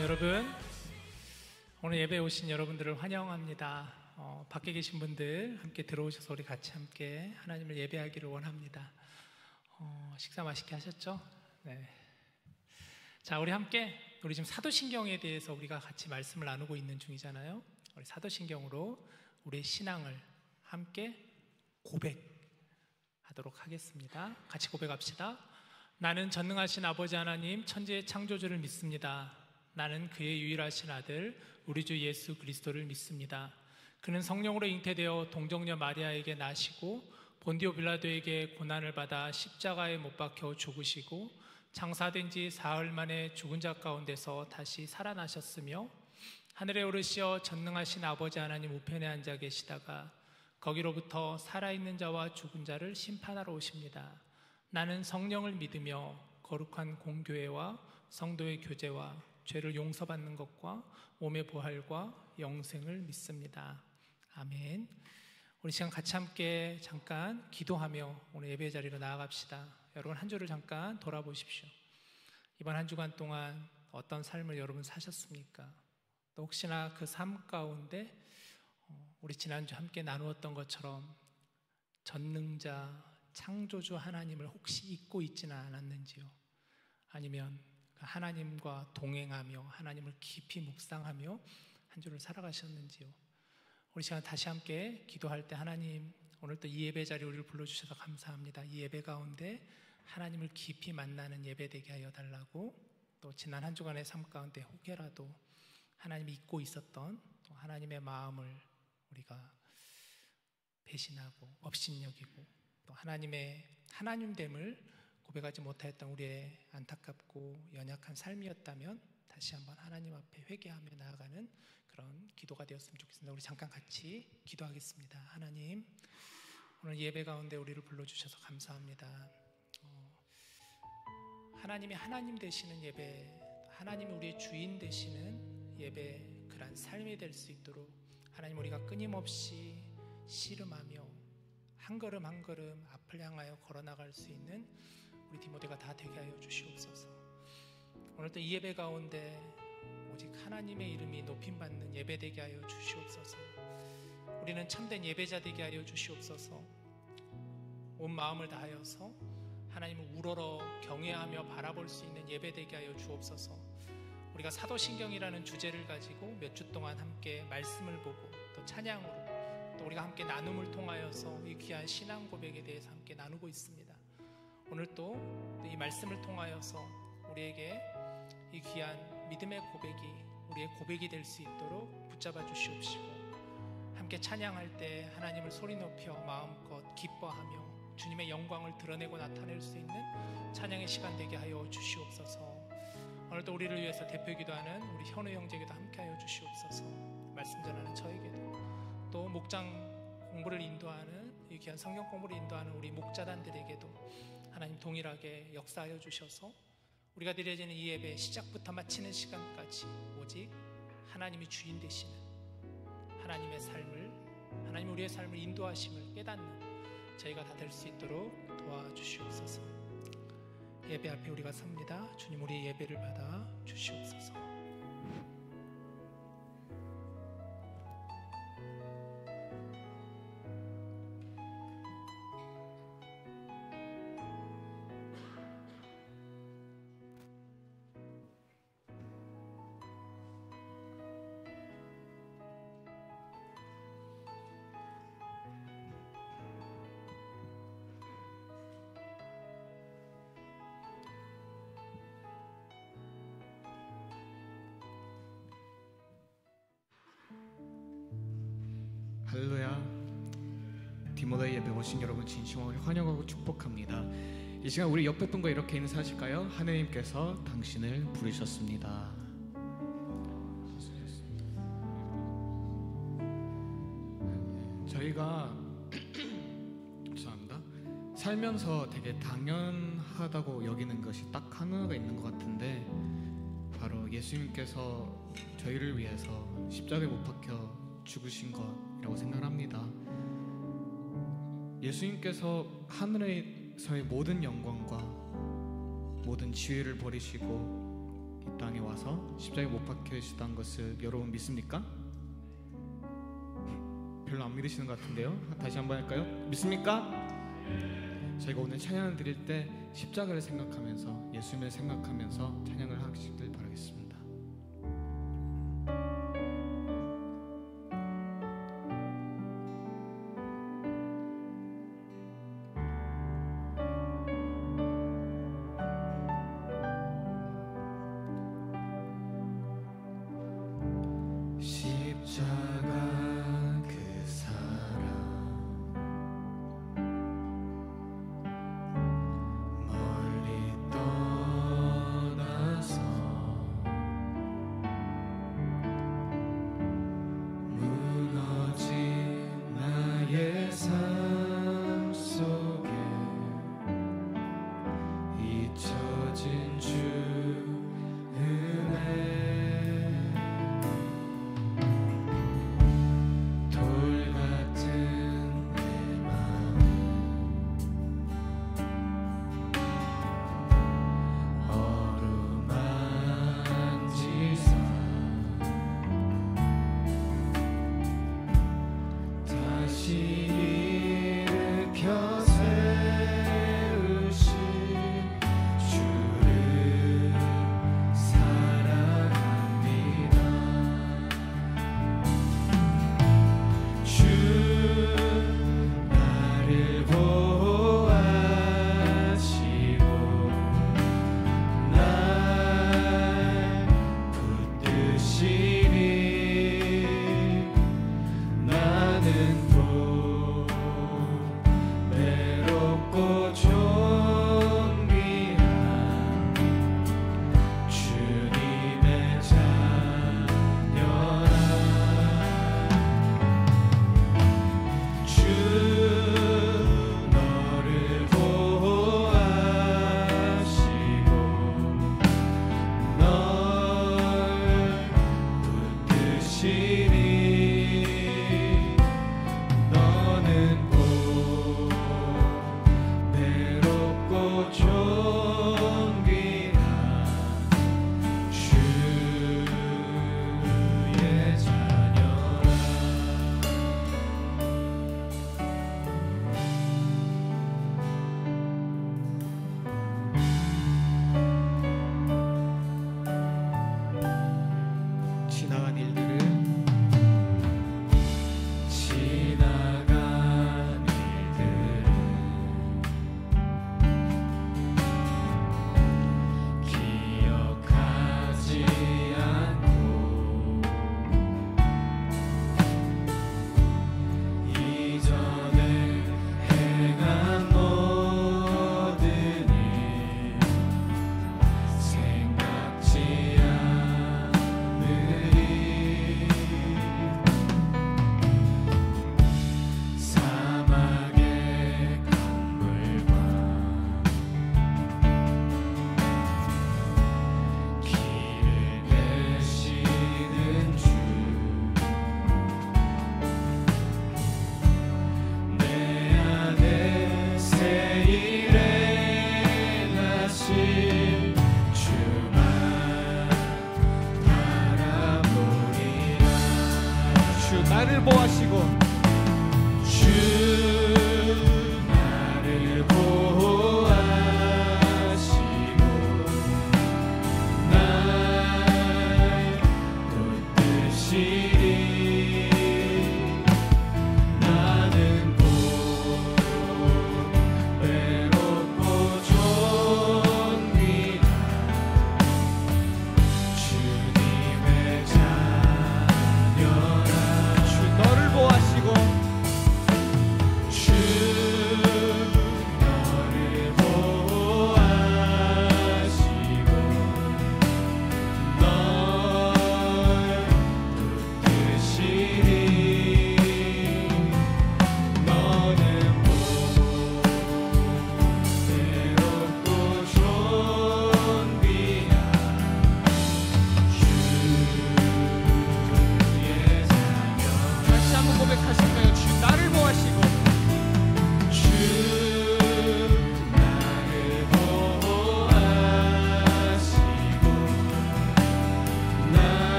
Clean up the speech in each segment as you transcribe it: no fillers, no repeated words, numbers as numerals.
여러분, 오늘 예배에 오신 여러분들을 환영합니다. 밖에 계신 분들 함께 들어오셔서 우리 같이 함께 하나님을 예배하기를 원합니다. 식사 맛있게 하셨죠? 네. 자, 우리 지금 사도신경에 대해서 우리가 같이 말씀을 나누고 있는 중이잖아요. 우리 사도신경으로 우리의 신앙을 함께 고백하도록 하겠습니다. 같이 고백합시다. 나는 전능하신 아버지 하나님 천지의 창조주를 믿습니다. 나는 그의 유일하신 아들 우리 주 예수 그리스도를 믿습니다. 그는 성령으로 잉태되어 동정녀 마리아에게 나시고 본디오 빌라도에게 고난을 받아 십자가에 못 박혀 죽으시고 장사된 지 사흘 만에 죽은 자 가운데서 다시 살아나셨으며 하늘에 오르시어 전능하신 아버지 하나님 우편에 앉아 계시다가 거기로부터 살아있는 자와 죽은 자를 심판하러 오십니다. 나는 성령을 믿으며 거룩한 공교회와 성도의 교제와 죄를 용서받는 것과 몸의 부활과 영생을 믿습니다. 아멘. 우리 시간 같이 함께 잠깐 기도하며 오늘 예배 자리로 나아갑시다. 여러분, 한 주를 잠깐 돌아보십시오. 이번 한 주간 동안 어떤 삶을 여러분 사셨습니까? 또 혹시나 그 삶 가운데 우리 지난주 함께 나누었던 것처럼 전능자 창조주 하나님을 혹시 잊고 있지는 않았는지요? 아니면 하나님과 동행하며 하나님을 깊이 묵상하며 한 주를 살아가셨는지요? 우리 시간 다시 함께 기도할 때 하나님, 오늘 또 이 예배 자리에 우리를 불러주셔서 감사합니다. 이 예배 가운데 하나님을 깊이 만나는 예배 되게 하여 달라고, 또 지난 한 주간의 삶 가운데 혹여라도 하나님이 잊고 있었던 또 하나님의 마음을 우리가 배신하고 업신여기고 또 하나님의 하나님됨을 고백하지 못하였던 우리의 안타깝고 연약한 삶이었다면 다시 한번 하나님 앞에 회개하며 나아가는 그런 기도가 되었으면 좋겠습니다. 우리 잠깐 같이 기도하겠습니다. 하나님, 오늘 예배 가운데 우리를 불러주셔서 감사합니다. 하나님이 하나님 되시는 예배, 하나님이 우리의 주인 되시는 예배, 그런 삶이 될 수 있도록 하나님, 우리가 끊임없이 씨름하며 한 걸음 한 걸음 앞을 향하여 걸어나갈 수 있는 우리 디모데가 다 되게 하여 주시옵소서. 오늘 또 이 예배 가운데 오직 하나님의 이름이 높임받는 예배 되게 하여 주시옵소서. 우리는 참된 예배자 되게 하여 주시옵소서. 온 마음을 다하여서 하나님을 우러러 경외하며 바라볼 수 있는 예배 되게 하여 주옵소서. 우리가 사도신경이라는 주제를 가지고 몇 주 동안 함께 말씀을 보고 또 찬양으로 또 우리가 함께 나눔을 통하여서 이 귀한 신앙 고백에 대해서 함께 나누고 있습니다. 오늘 또 이 말씀을 통하여서 우리에게 이 귀한 믿음의 고백이 우리의 고백이 될 수 있도록 붙잡아 주시옵시고, 함께 찬양할 때 하나님을 소리 높여 마음껏 기뻐하며 주님의 영광을 드러내고 나타낼 수 있는 찬양의 시간 되게 하여 주시옵소서. 오늘도 우리를 위해서 대표 기도하는 우리 현우 형제에게도 함께 하여 주시옵소서. 말씀 전하는 저에게도 또 목장 공부를 인도하는 이 귀한 성경 공부를 인도하는 우리 목자단들에게도 하나님 동일하게 역사하여 주셔서 우리가 드려지는 이 예배 시작부터 마치는 시간까지 오직 하나님이 주인 되시는 하나님의 삶을, 하나님 우리의 삶을 인도하심을 깨닫는 저희가 다 될 수 있도록 도와주시옵소서. 예배 앞에 우리가 섭니다. 주님, 우리의 예배를 받아 주시옵소서. 할렐루야. 디모데 예배 오신 여러분 진심으로 환영하고 축복합니다. 이 시간 우리 옆에 분과 이렇게 인사하실까요? 하느님께서 당신을 부르셨습니다. 저희가 죄송합니다. 살면서 되게 당연하다고 여기는 것이 딱 하나가 있는 것 같은데, 바로 예수님께서 저희를 위해서 십자가에 못 박혀 죽으신 것이라고 생각합니다. 예수님께서 하늘에서의 모든 영광과 모든 지위를 버리시고 이 땅에 와서 십자가에 못 박히시던 것을 여러분 믿습니까? 별로 안 믿으시는 것 같은데요. 다시 한번 할까요? 믿습니까? 저희가 오늘 찬양을 드릴 때 십자가를 생각하면서 예수님을 생각하면서 찬양을 하시길 바라겠습니다. 십자가 그 사랑 멀리 떠나서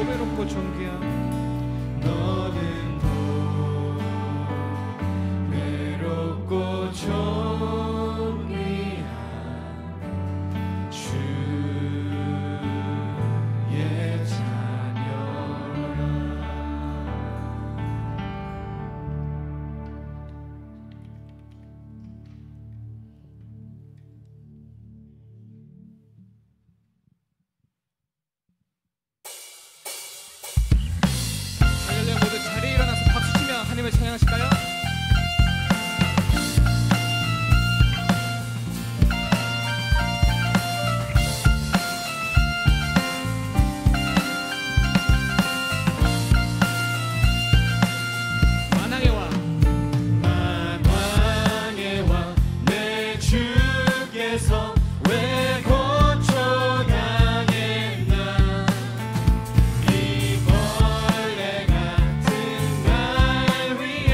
보배롭고 존귀한 너는 보배롭고 존귀한 주의 자녀라. 할렐루야. 모두 자리에 일어나서 박수치며 하나님을 찬양하실까요? 만왕의 왕 만왕의 왕 내 주께서 왜 고초당했나. 이 벌레 같은 날 위해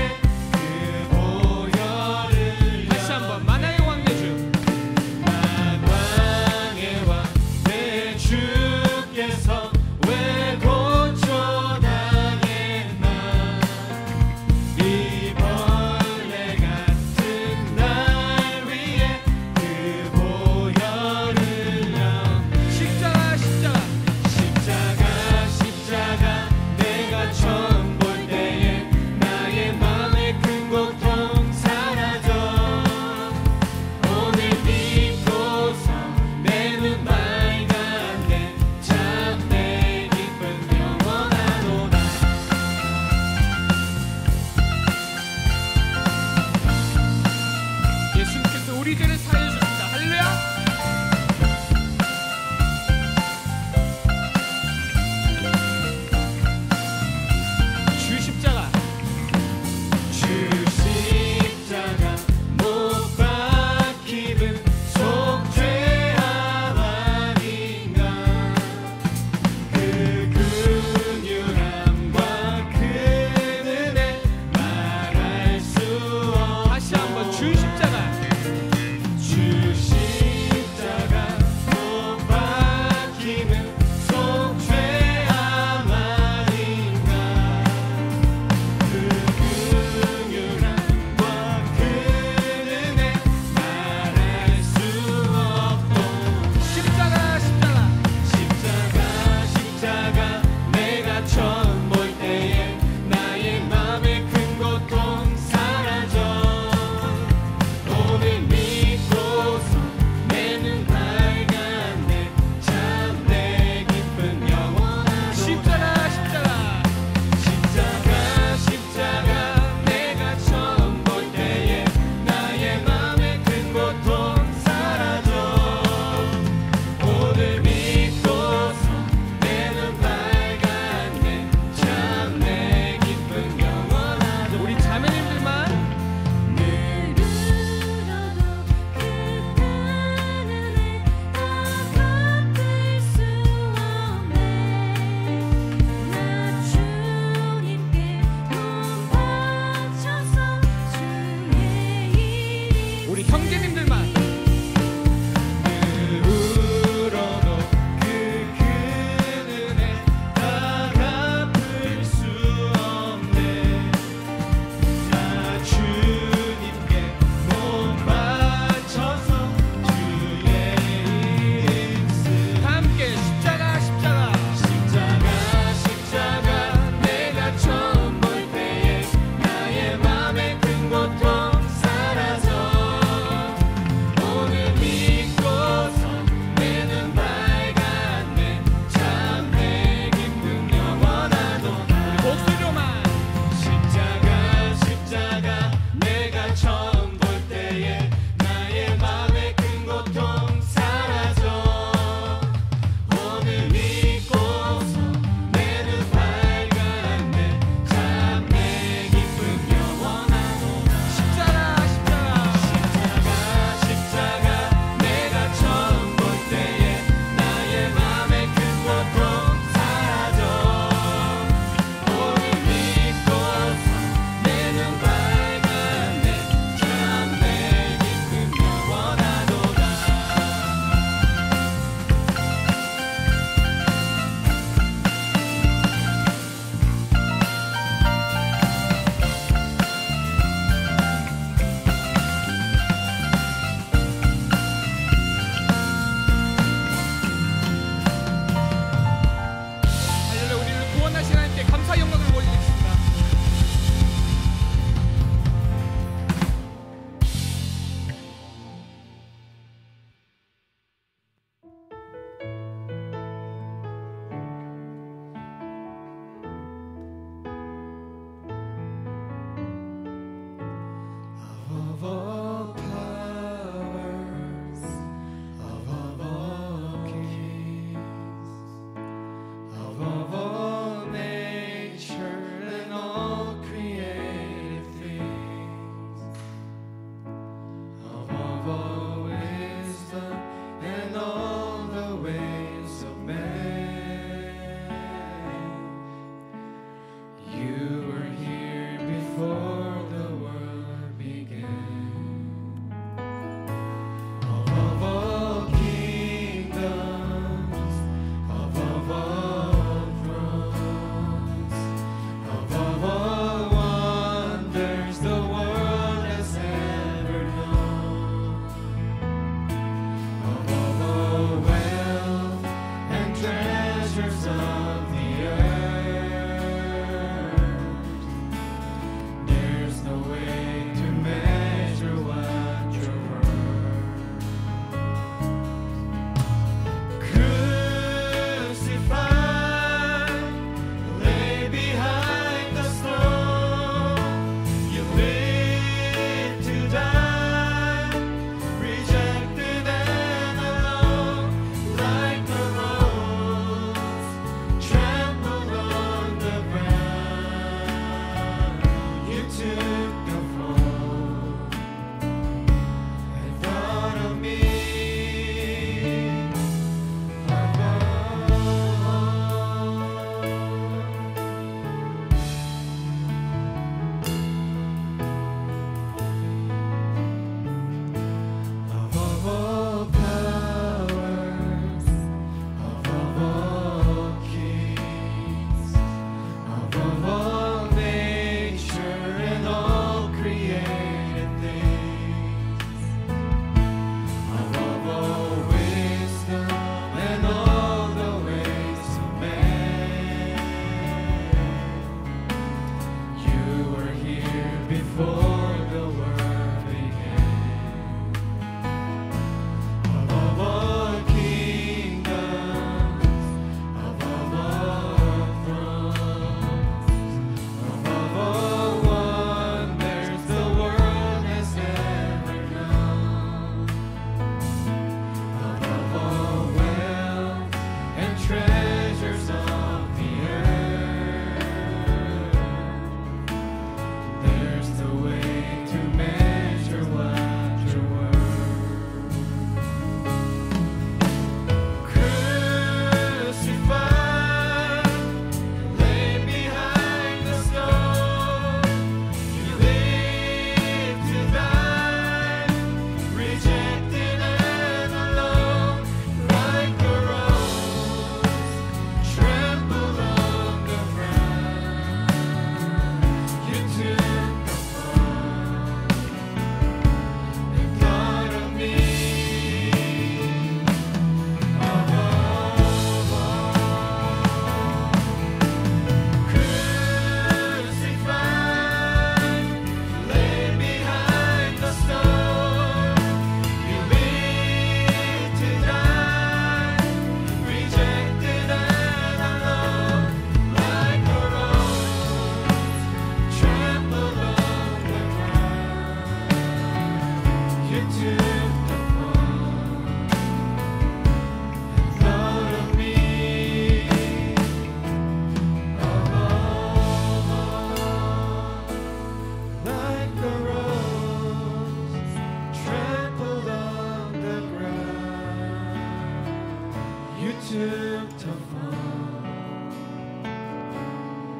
took the fall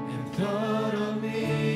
and thought of me.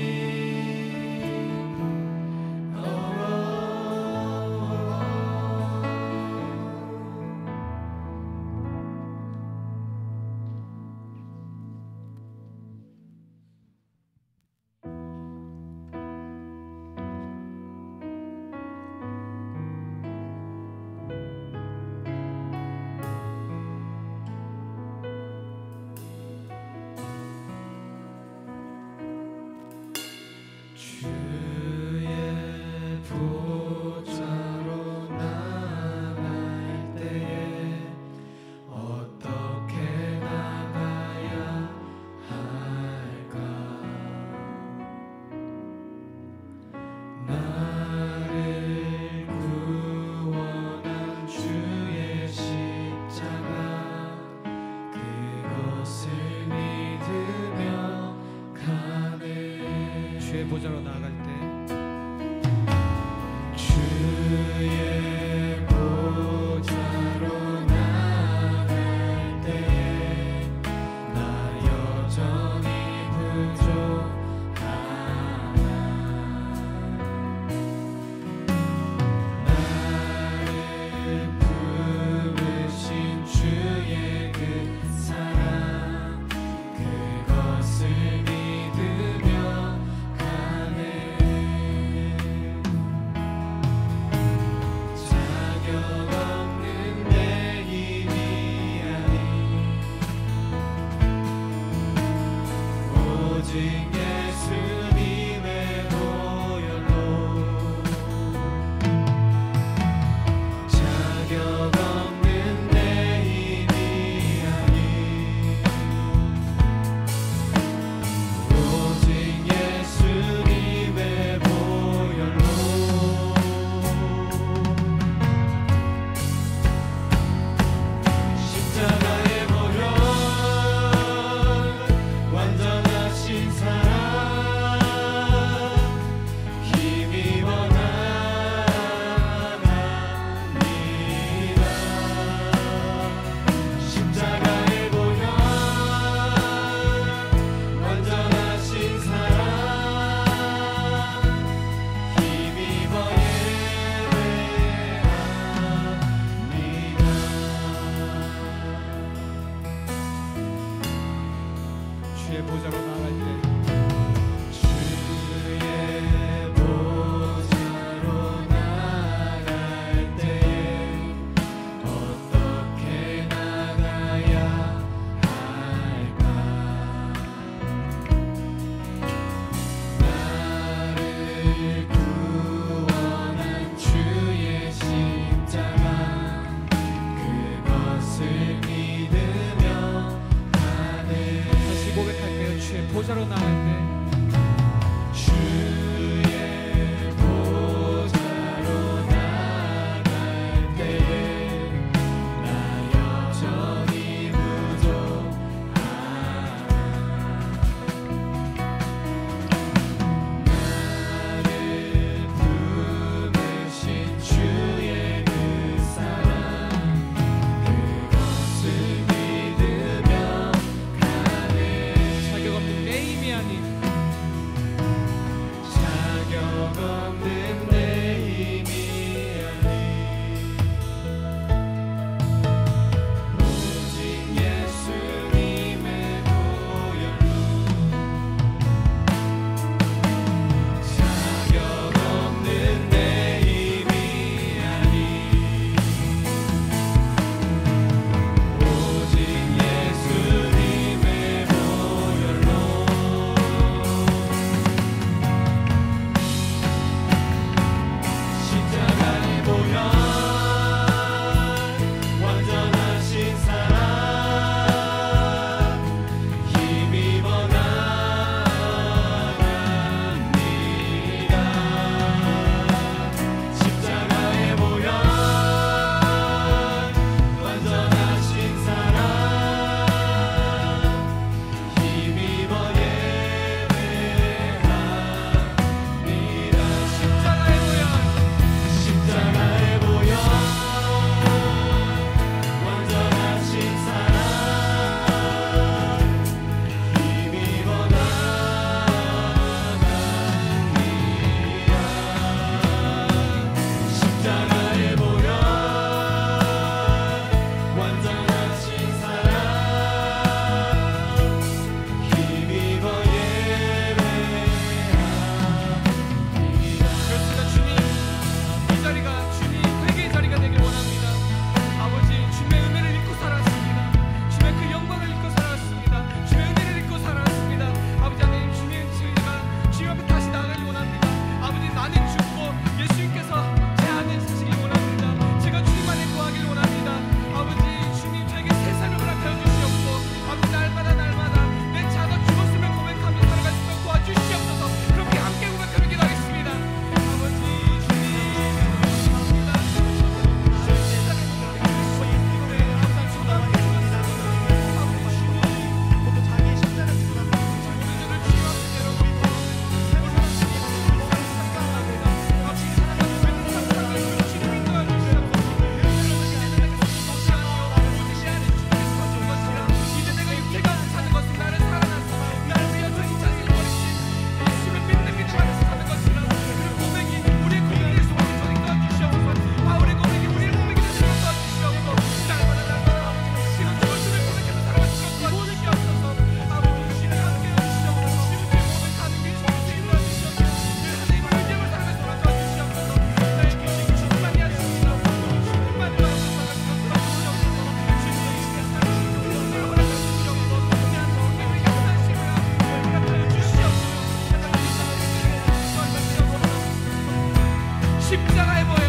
십자가에 보여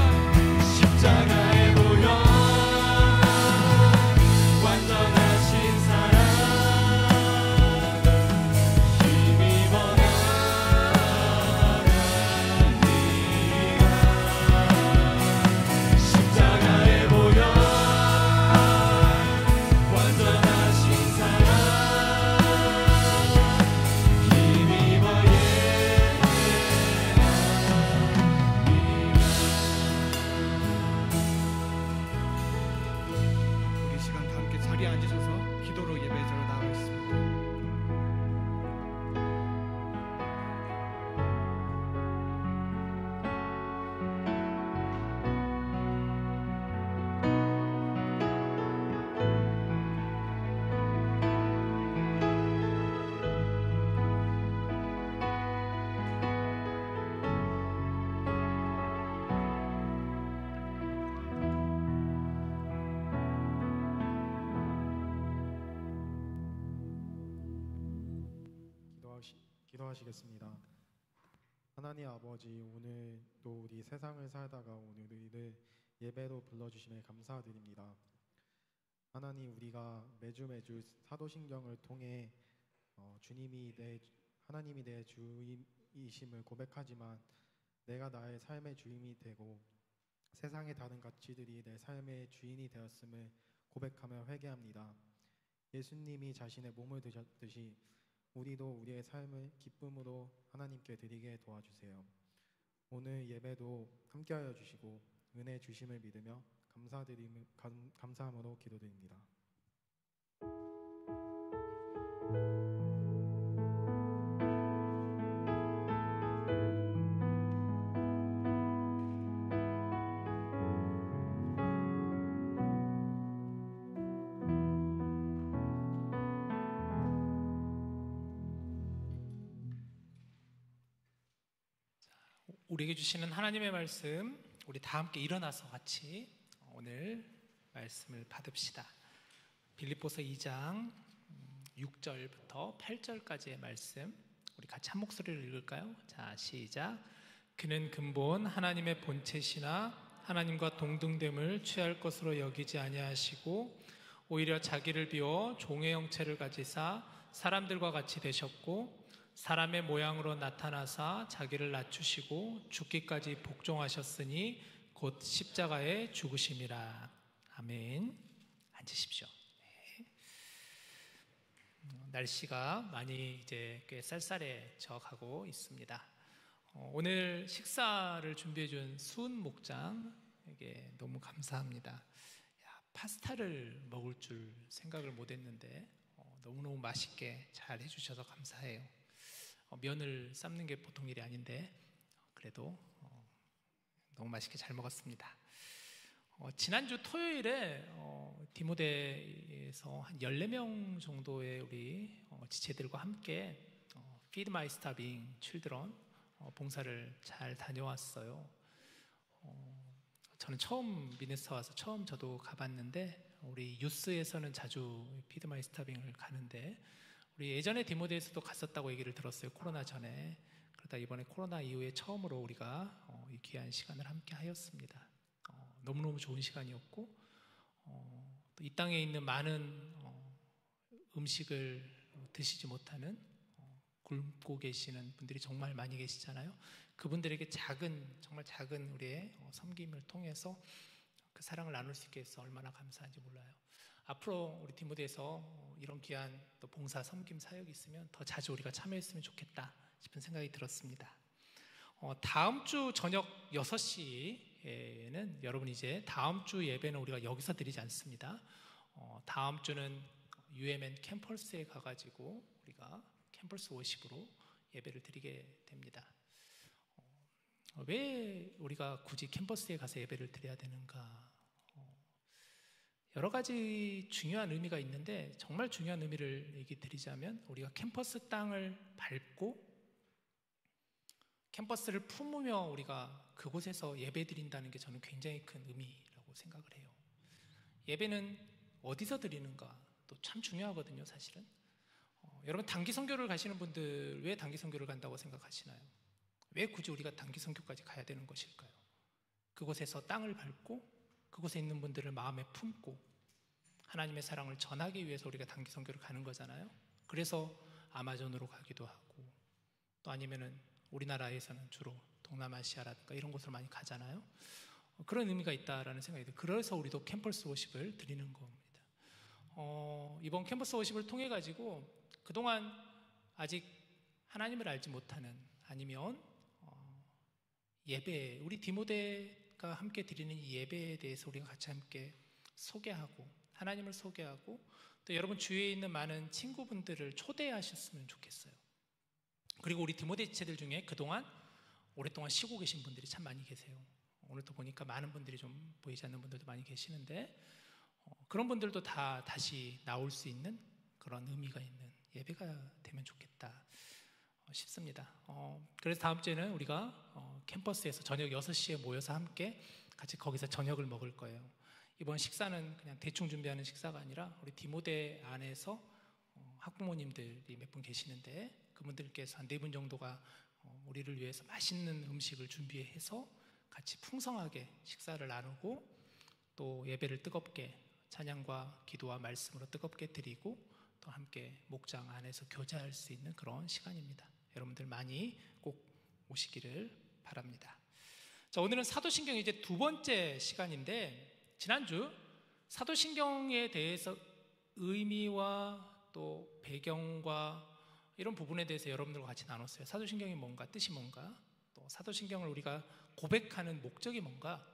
십자가에 보여 완전하신 사랑 힘입어 나아갑니다. 십자가에 보여 완전하신 사랑 힘입어 우리 시간 다 함께 자리에 앉으셔서 기도로 예배자로 나가겠습니다. 기도하시겠습니다. 하나님 아버지, 오늘도 우리 세상을 살다가 오늘 우리를 예배로 불러주심에 감사드립니다. 하나님, 우리가 매주 사도신경을 통해 하나님이 내 주이심을 고백하지만 내가 나의 삶의 주인이 되고 세상의 다른 가치들이 내 삶의 주인이 되었음을 고백하며 회개합니다. 예수님이 자신의 몸을 드셨듯이 우리도 우리의 삶을 기쁨으로 하나님께 드리게 도와주세요. 오늘 예배도 함께하여 주시고 은혜 주심을 믿으며 감사함으로 기도드립니다. 우리에게 주시는 하나님의 말씀, 우리 다 함께 일어나서 같이 오늘 말씀을 받읍시다. 빌립보서 2장 6절부터 8절까지의 말씀, 우리 같이 한 목소리로 읽을까요? 자, 시작. 그는 근본 하나님의 본체시나 하나님과 동등됨을 취할 것으로 여기지 아니하시고 오히려 자기를 비워 종의 형체를 가지사 사람들과 같이 되셨고 사람의 모양으로 나타나사 자기를 낮추시고 죽기까지 복종하셨으니 곧 십자가에 죽으심이라. 아멘. 앉으십시오. 네. 날씨가 많이 이제 꽤 쌀쌀해져 가고 있습니다. 오늘 식사를 준비해준 수은 목장에게 너무 감사합니다. 파스타를 먹을 줄 생각을 못했는데 너무너무 맛있게 잘 해주셔서 감사해요. 면을 삶는 게 보통 일이 아닌데 그래도 너무 맛있게 잘 먹었습니다. 지난주 토요일에 디모데에서 한 14명 정도의 우리 지체들과 함께 Feed My Starving Children 봉사를 잘 다녀왔어요. 저는 처음 미네소타 와서 처음 저도 가봤는데 우리 유스에서는 자주 Feed My Starving을 가는데 우리 예전에 디모데에서도 갔었다고 얘기를 들었어요. 코로나 전에. 그러다 이번에 코로나 이후에 처음으로 우리가 이 귀한 시간을 함께 하였습니다. 너무너무 좋은 시간이었고 또 이 땅에 있는 많은 음식을 드시지 못하는 굶고 계시는 분들이 정말 많이 계시잖아요. 그분들에게 정말 작은 우리의 섬김을 통해서 그 사랑을 나눌 수 있게 해서 얼마나 감사한지 몰라요. 앞으로 우리 디모데에서 이런 귀한 또 봉사 섬김 사역이 있으면 더 자주 우리가 참여했으면 좋겠다 싶은 생각이 들었습니다. 다음 주 저녁 6시에는 여러분 이제 다음 주 예배는 우리가 여기서 드리지 않습니다. 다음 주는 UMN 캠퍼스에 가가지고 우리가 캠퍼스 워십으로 예배를 드리게 됩니다. 왜 우리가 굳이 캠퍼스에 가서 예배를 드려야 되는가? 여러 가지 중요한 의미가 있는데 정말 중요한 의미를 얘기 드리자면 우리가 캠퍼스 땅을 밟고 캠퍼스를 품으며 우리가 그곳에서 예배 드린다는 게 저는 굉장히 큰 의미라고 생각을 해요. 예배는 어디서 드리는가 또 참 중요하거든요, 사실은. 여러분 단기 선교를 가시는 분들 왜 단기 선교를 간다고 생각하시나요? 왜 굳이 우리가 단기 선교까지 가야 되는 것일까요? 그곳에서 땅을 밟고 그곳에 있는 분들을 마음에 품고 하나님의 사랑을 전하기 위해서 우리가 단기 선교를 가는 거잖아요. 그래서 아마존으로 가기도 하고 또 아니면은 우리나라에서는 주로 동남아시아라든가 이런 곳으로 많이 가잖아요. 그런 의미가 있다라는 생각이 들어요. 그래서 우리도 캠퍼스 워십을 드리는 겁니다. 이번 캠퍼스 워십을 통해 가지고 그동안 아직 하나님을 알지 못하는 아니면 예배, 우리 디모데가 함께 드리는 이 예배에 대해서 우리가 같이 함께 소개하고 하나님을 소개하고 또 여러분 주위에 있는 많은 친구분들을 초대하셨으면 좋겠어요. 그리고 우리 디모데 지체들 중에 그동안 오랫동안 쉬고 계신 분들이 참 많이 계세요. 오늘도 보니까 많은 분들이 좀 보이지 않는 분들도 많이 계시는데 그런 분들도 다 다시 나올 수 있는 그런 의미가 있는 예배가 되면 좋겠다 싶습니다. 그래서 다음 주에는 우리가 캠퍼스에서 저녁 6시에 모여서 함께 같이 거기서 저녁을 먹을 거예요. 이번 식사는 그냥 대충 준비하는 식사가 아니라 우리 디모데 안에서 학부모님들이 몇 분 계시는데 그분들께서 한 4분 정도가 우리를 위해서 맛있는 음식을 준비해서 같이 풍성하게 식사를 나누고 또 예배를 뜨겁게 찬양과 기도와 말씀으로 뜨겁게 드리고 또 함께 목장 안에서 교제할 수 있는 그런 시간입니다. 여러분들 많이 꼭 오시기를 바랍니다. 자, 오늘은 사도신경 이제 2번째 시간인데 지난주 사도신경에 대해서 의미와 또 배경과 이런 부분에 대해서 여러분들과 같이 나눴어요. 사도신경이 뭔가, 뜻이 뭔가, 또 사도신경을 우리가 고백하는 목적이 뭔가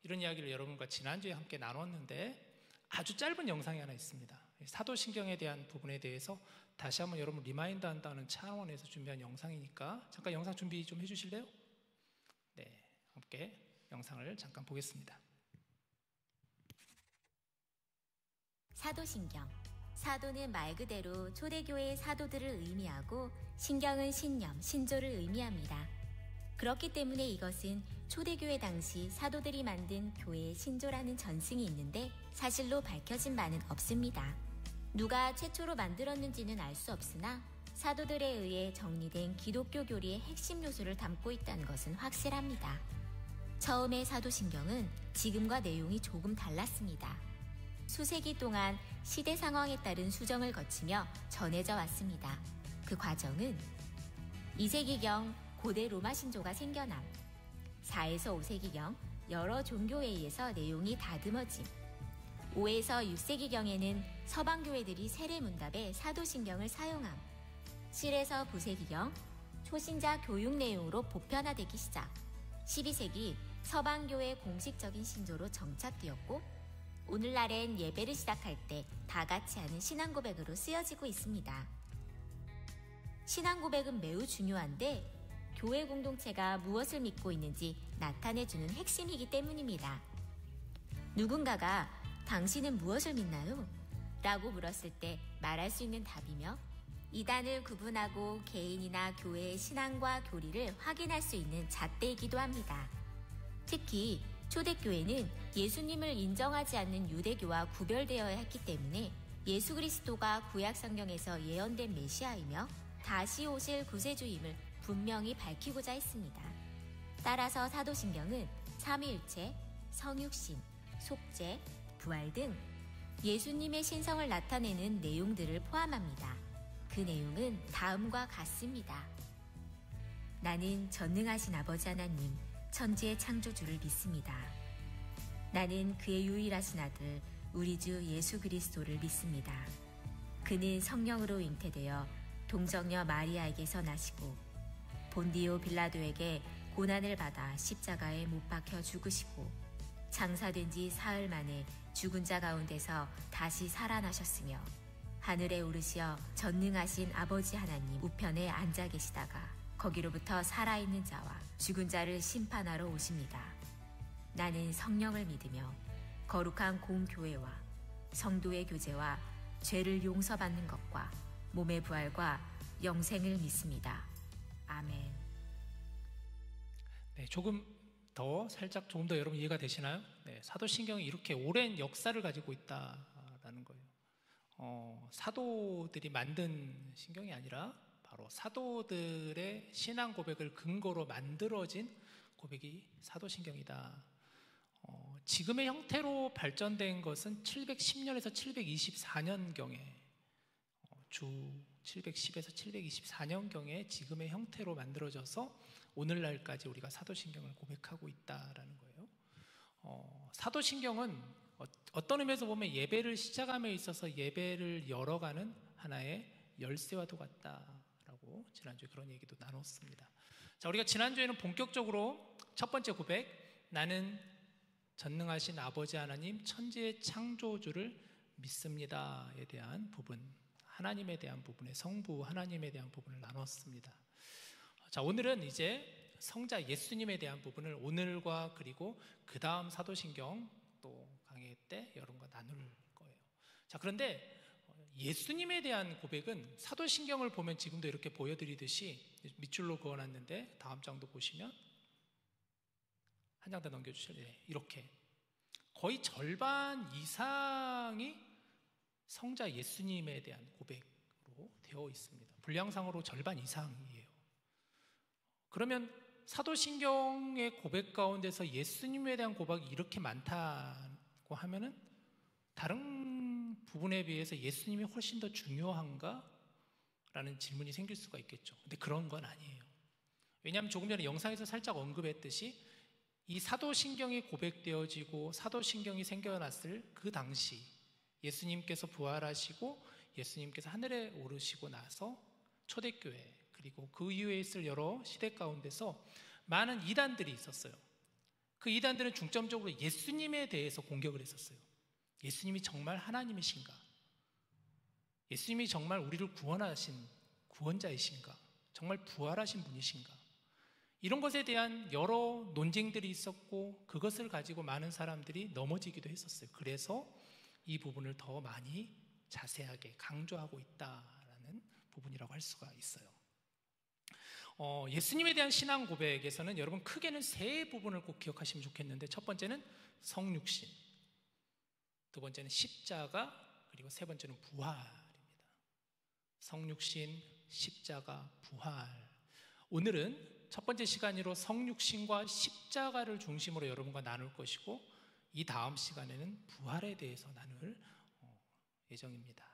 이런 이야기를 여러분과 지난주에 함께 나눴는데 아주 짧은 영상이 하나 있습니다. 사도신경에 대한 부분에 대해서 다시 한번 여러분 리마인드 한다는 차원에서 준비한 영상이니까 잠깐 영상 준비 좀 해주실래요? 네, 함께 영상을 잠깐 보겠습니다. 사도신경. 사도는 말 그대로 초대교회의 사도들을 의미하고 신경은 신념, 신조를 의미합니다. 그렇기 때문에 이것은 초대교회 당시 사도들이 만든 교회의 신조라는 전승이 있는데 사실로 밝혀진 바는 없습니다. 누가 최초로 만들었는지는 알 수 없으나 사도들에 의해 정리된 기독교 교리의 핵심 요소를 담고 있다는 것은 확실합니다. 처음의 사도신경은 지금과 내용이 조금 달랐습니다. 수세기 동안 시대 상황에 따른 수정을 거치며 전해져 왔습니다. 그 과정은 2세기경 고대 로마 신조가 생겨남, 4에서 5세기경 여러 종교에 의해서 내용이 다듬어짐, 5에서 6세기경에는 서방교회들이 세례문답에 사도신경을 사용함, 7에서 9세기경 초신자 교육 내용으로 보편화되기 시작, 12세기 서방교회 공식적인 신조로 정착되었고 오늘날엔 예배를 시작할 때 다 같이 하는 신앙고백으로 쓰여지고 있습니다. 신앙고백은 매우 중요한데 교회 공동체가 무엇을 믿고 있는지 나타내주는 핵심이기 때문입니다. 누군가가 당신은 무엇을 믿나요? 라고 물었을 때 말할 수 있는 답이며 이단을 구분하고 개인이나 교회의 신앙과 교리를 확인할 수 있는 잣대이기도 합니다. 특히 초대교회는 예수님을 인정하지 않는 유대교와 구별되어야 했기 때문에 예수 그리스도가 구약 성경에서 예언된 메시아이며 다시 오실 구세주임을 분명히 밝히고자 했습니다. 따라서 사도신경은 삼위일체, 성육신, 속죄, 부활 등 예수님의 신성을 나타내는 내용들을 포함합니다. 그 내용은 다음과 같습니다. 나는 전능하신 아버지 하나님, 천지의 창조주를 믿습니다. 나는 그의 유일하신 아들 우리 주 예수 그리스도를 믿습니다. 그는 성령으로 잉태되어 동정녀 마리아에게서 나시고 본디오 빌라도에게 고난을 받아 십자가에 못 박혀 죽으시고 장사된 지 사흘 만에 죽은 자 가운데서 다시 살아나셨으며 하늘에 오르시어 전능하신 아버지 하나님 우편에 앉아 계시다가 거기로부터 살아있는 자와 죽은 자를 심판하러 오십니다. 나는 성령을 믿으며 거룩한 공교회와 성도의 교제와 죄를 용서받는 것과 몸의 부활과 영생을 믿습니다. 아멘. 네, 조금 더 여러분 이해가 되시나요? 네, 사도신경이 이렇게 오랜 역사를 가지고 있다라는 거예요. 사도들이 만든 신경이 아니라 바로 사도들의 신앙 고백을 근거로 만들어진 고백이 사도신경이다. 지금의 형태로 발전된 것은 710년에서 724년경에 주 710에서 724년경에 지금의 형태로 만들어져서 오늘날까지 우리가 사도신경을 고백하고 있다라는 거예요. 사도신경은 어떤 의미에서 보면 예배를 시작함에 있어서 예배를 열어가는 하나의 열쇠와도 같다라고 지난주에 그런 얘기도 나눴습니다. 자, 우리가 지난주에는 본격적으로 첫 번째 고백, 나는 전능하신 아버지 하나님 천지의 창조주를 믿습니다에 대한 부분, 하나님에 대한 부분의 성부 하나님에 대한 부분을 나눴습니다. 자, 오늘은 이제 성자 예수님에 대한 부분을 오늘과 그리고 그 다음 사도신경 또 강의 때 여러분과 나눌 거예요. 자, 그런데 예수님에 대한 고백은 사도신경을 보면 지금도 이렇게 보여드리듯이 밑줄로 그어놨는데 다음 장도 보시면 한 장 더 넘겨주실래요? 네, 이렇게 거의 절반 이상이 성자 예수님에 대한 고백으로 되어 있습니다. 분량상으로 절반 이상이에요. 그러면 사도신경의 고백 가운데서 예수님에 대한 고백이 이렇게 많다고 하면은 다른 부분에 비해서 예수님이 훨씬 더 중요한가? 라는 질문이 생길 수가 있겠죠. 근데 그런 건 아니에요. 왜냐하면 조금 전에 영상에서 살짝 언급했듯이 이 사도신경이 고백되어지고 사도신경이 생겨났을 그 당시 예수님께서 부활하시고 예수님께서 하늘에 오르시고 나서 초대교회 그리고 그 이후에 있을 여러 시대 가운데서 많은 이단들이 있었어요. 그 이단들은 중점적으로 예수님에 대해서 공격을 했었어요. 예수님이 정말 하나님이신가? 예수님이 정말 우리를 구원하신 구원자이신가? 정말 부활하신 분이신가? 이런 것에 대한 여러 논쟁들이 있었고 그것을 가지고 많은 사람들이 넘어지기도 했었어요. 그래서 이 부분을 더 많이 자세하게 강조하고 있다라는 부분이라고 할 수가 있어요. 예수님에 대한 신앙 고백에서는 여러분 크게는 세 부분을 꼭 기억하시면 좋겠는데, 첫 번째는 성육신, 두 번째는 십자가, 그리고 세 번째는 부활입니다. 성육신, 십자가, 부활. 오늘은 첫 번째 시간으로 성육신과 십자가를 중심으로 여러분과 나눌 것이고, 이 다음 시간에는 부활에 대해서 나눌 예정입니다.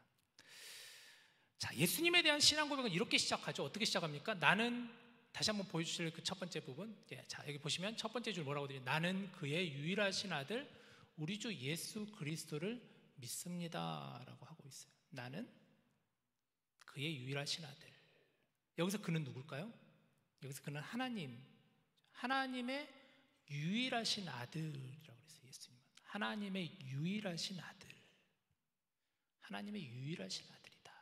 자, 예수님에 대한 신앙 고백은 이렇게 시작하죠. 어떻게 시작합니까? 나는, 다시 한번 보여주실 그 첫 번째 부분. 자, 여기 보시면 첫 번째 줄 뭐라고 되죠? 나는 그의 유일하신 아들 우리 주 예수 그리스도를 믿습니다 라고 하고 있어요. 나는 그의 유일하신 아들. 여기서 그는 누굴까요? 여기서 그는 하나님의 유일하신 아들이라고 그랬어요. 예수님은 하나님의 유일하신 아들, 하나님의 유일하신 아들이다.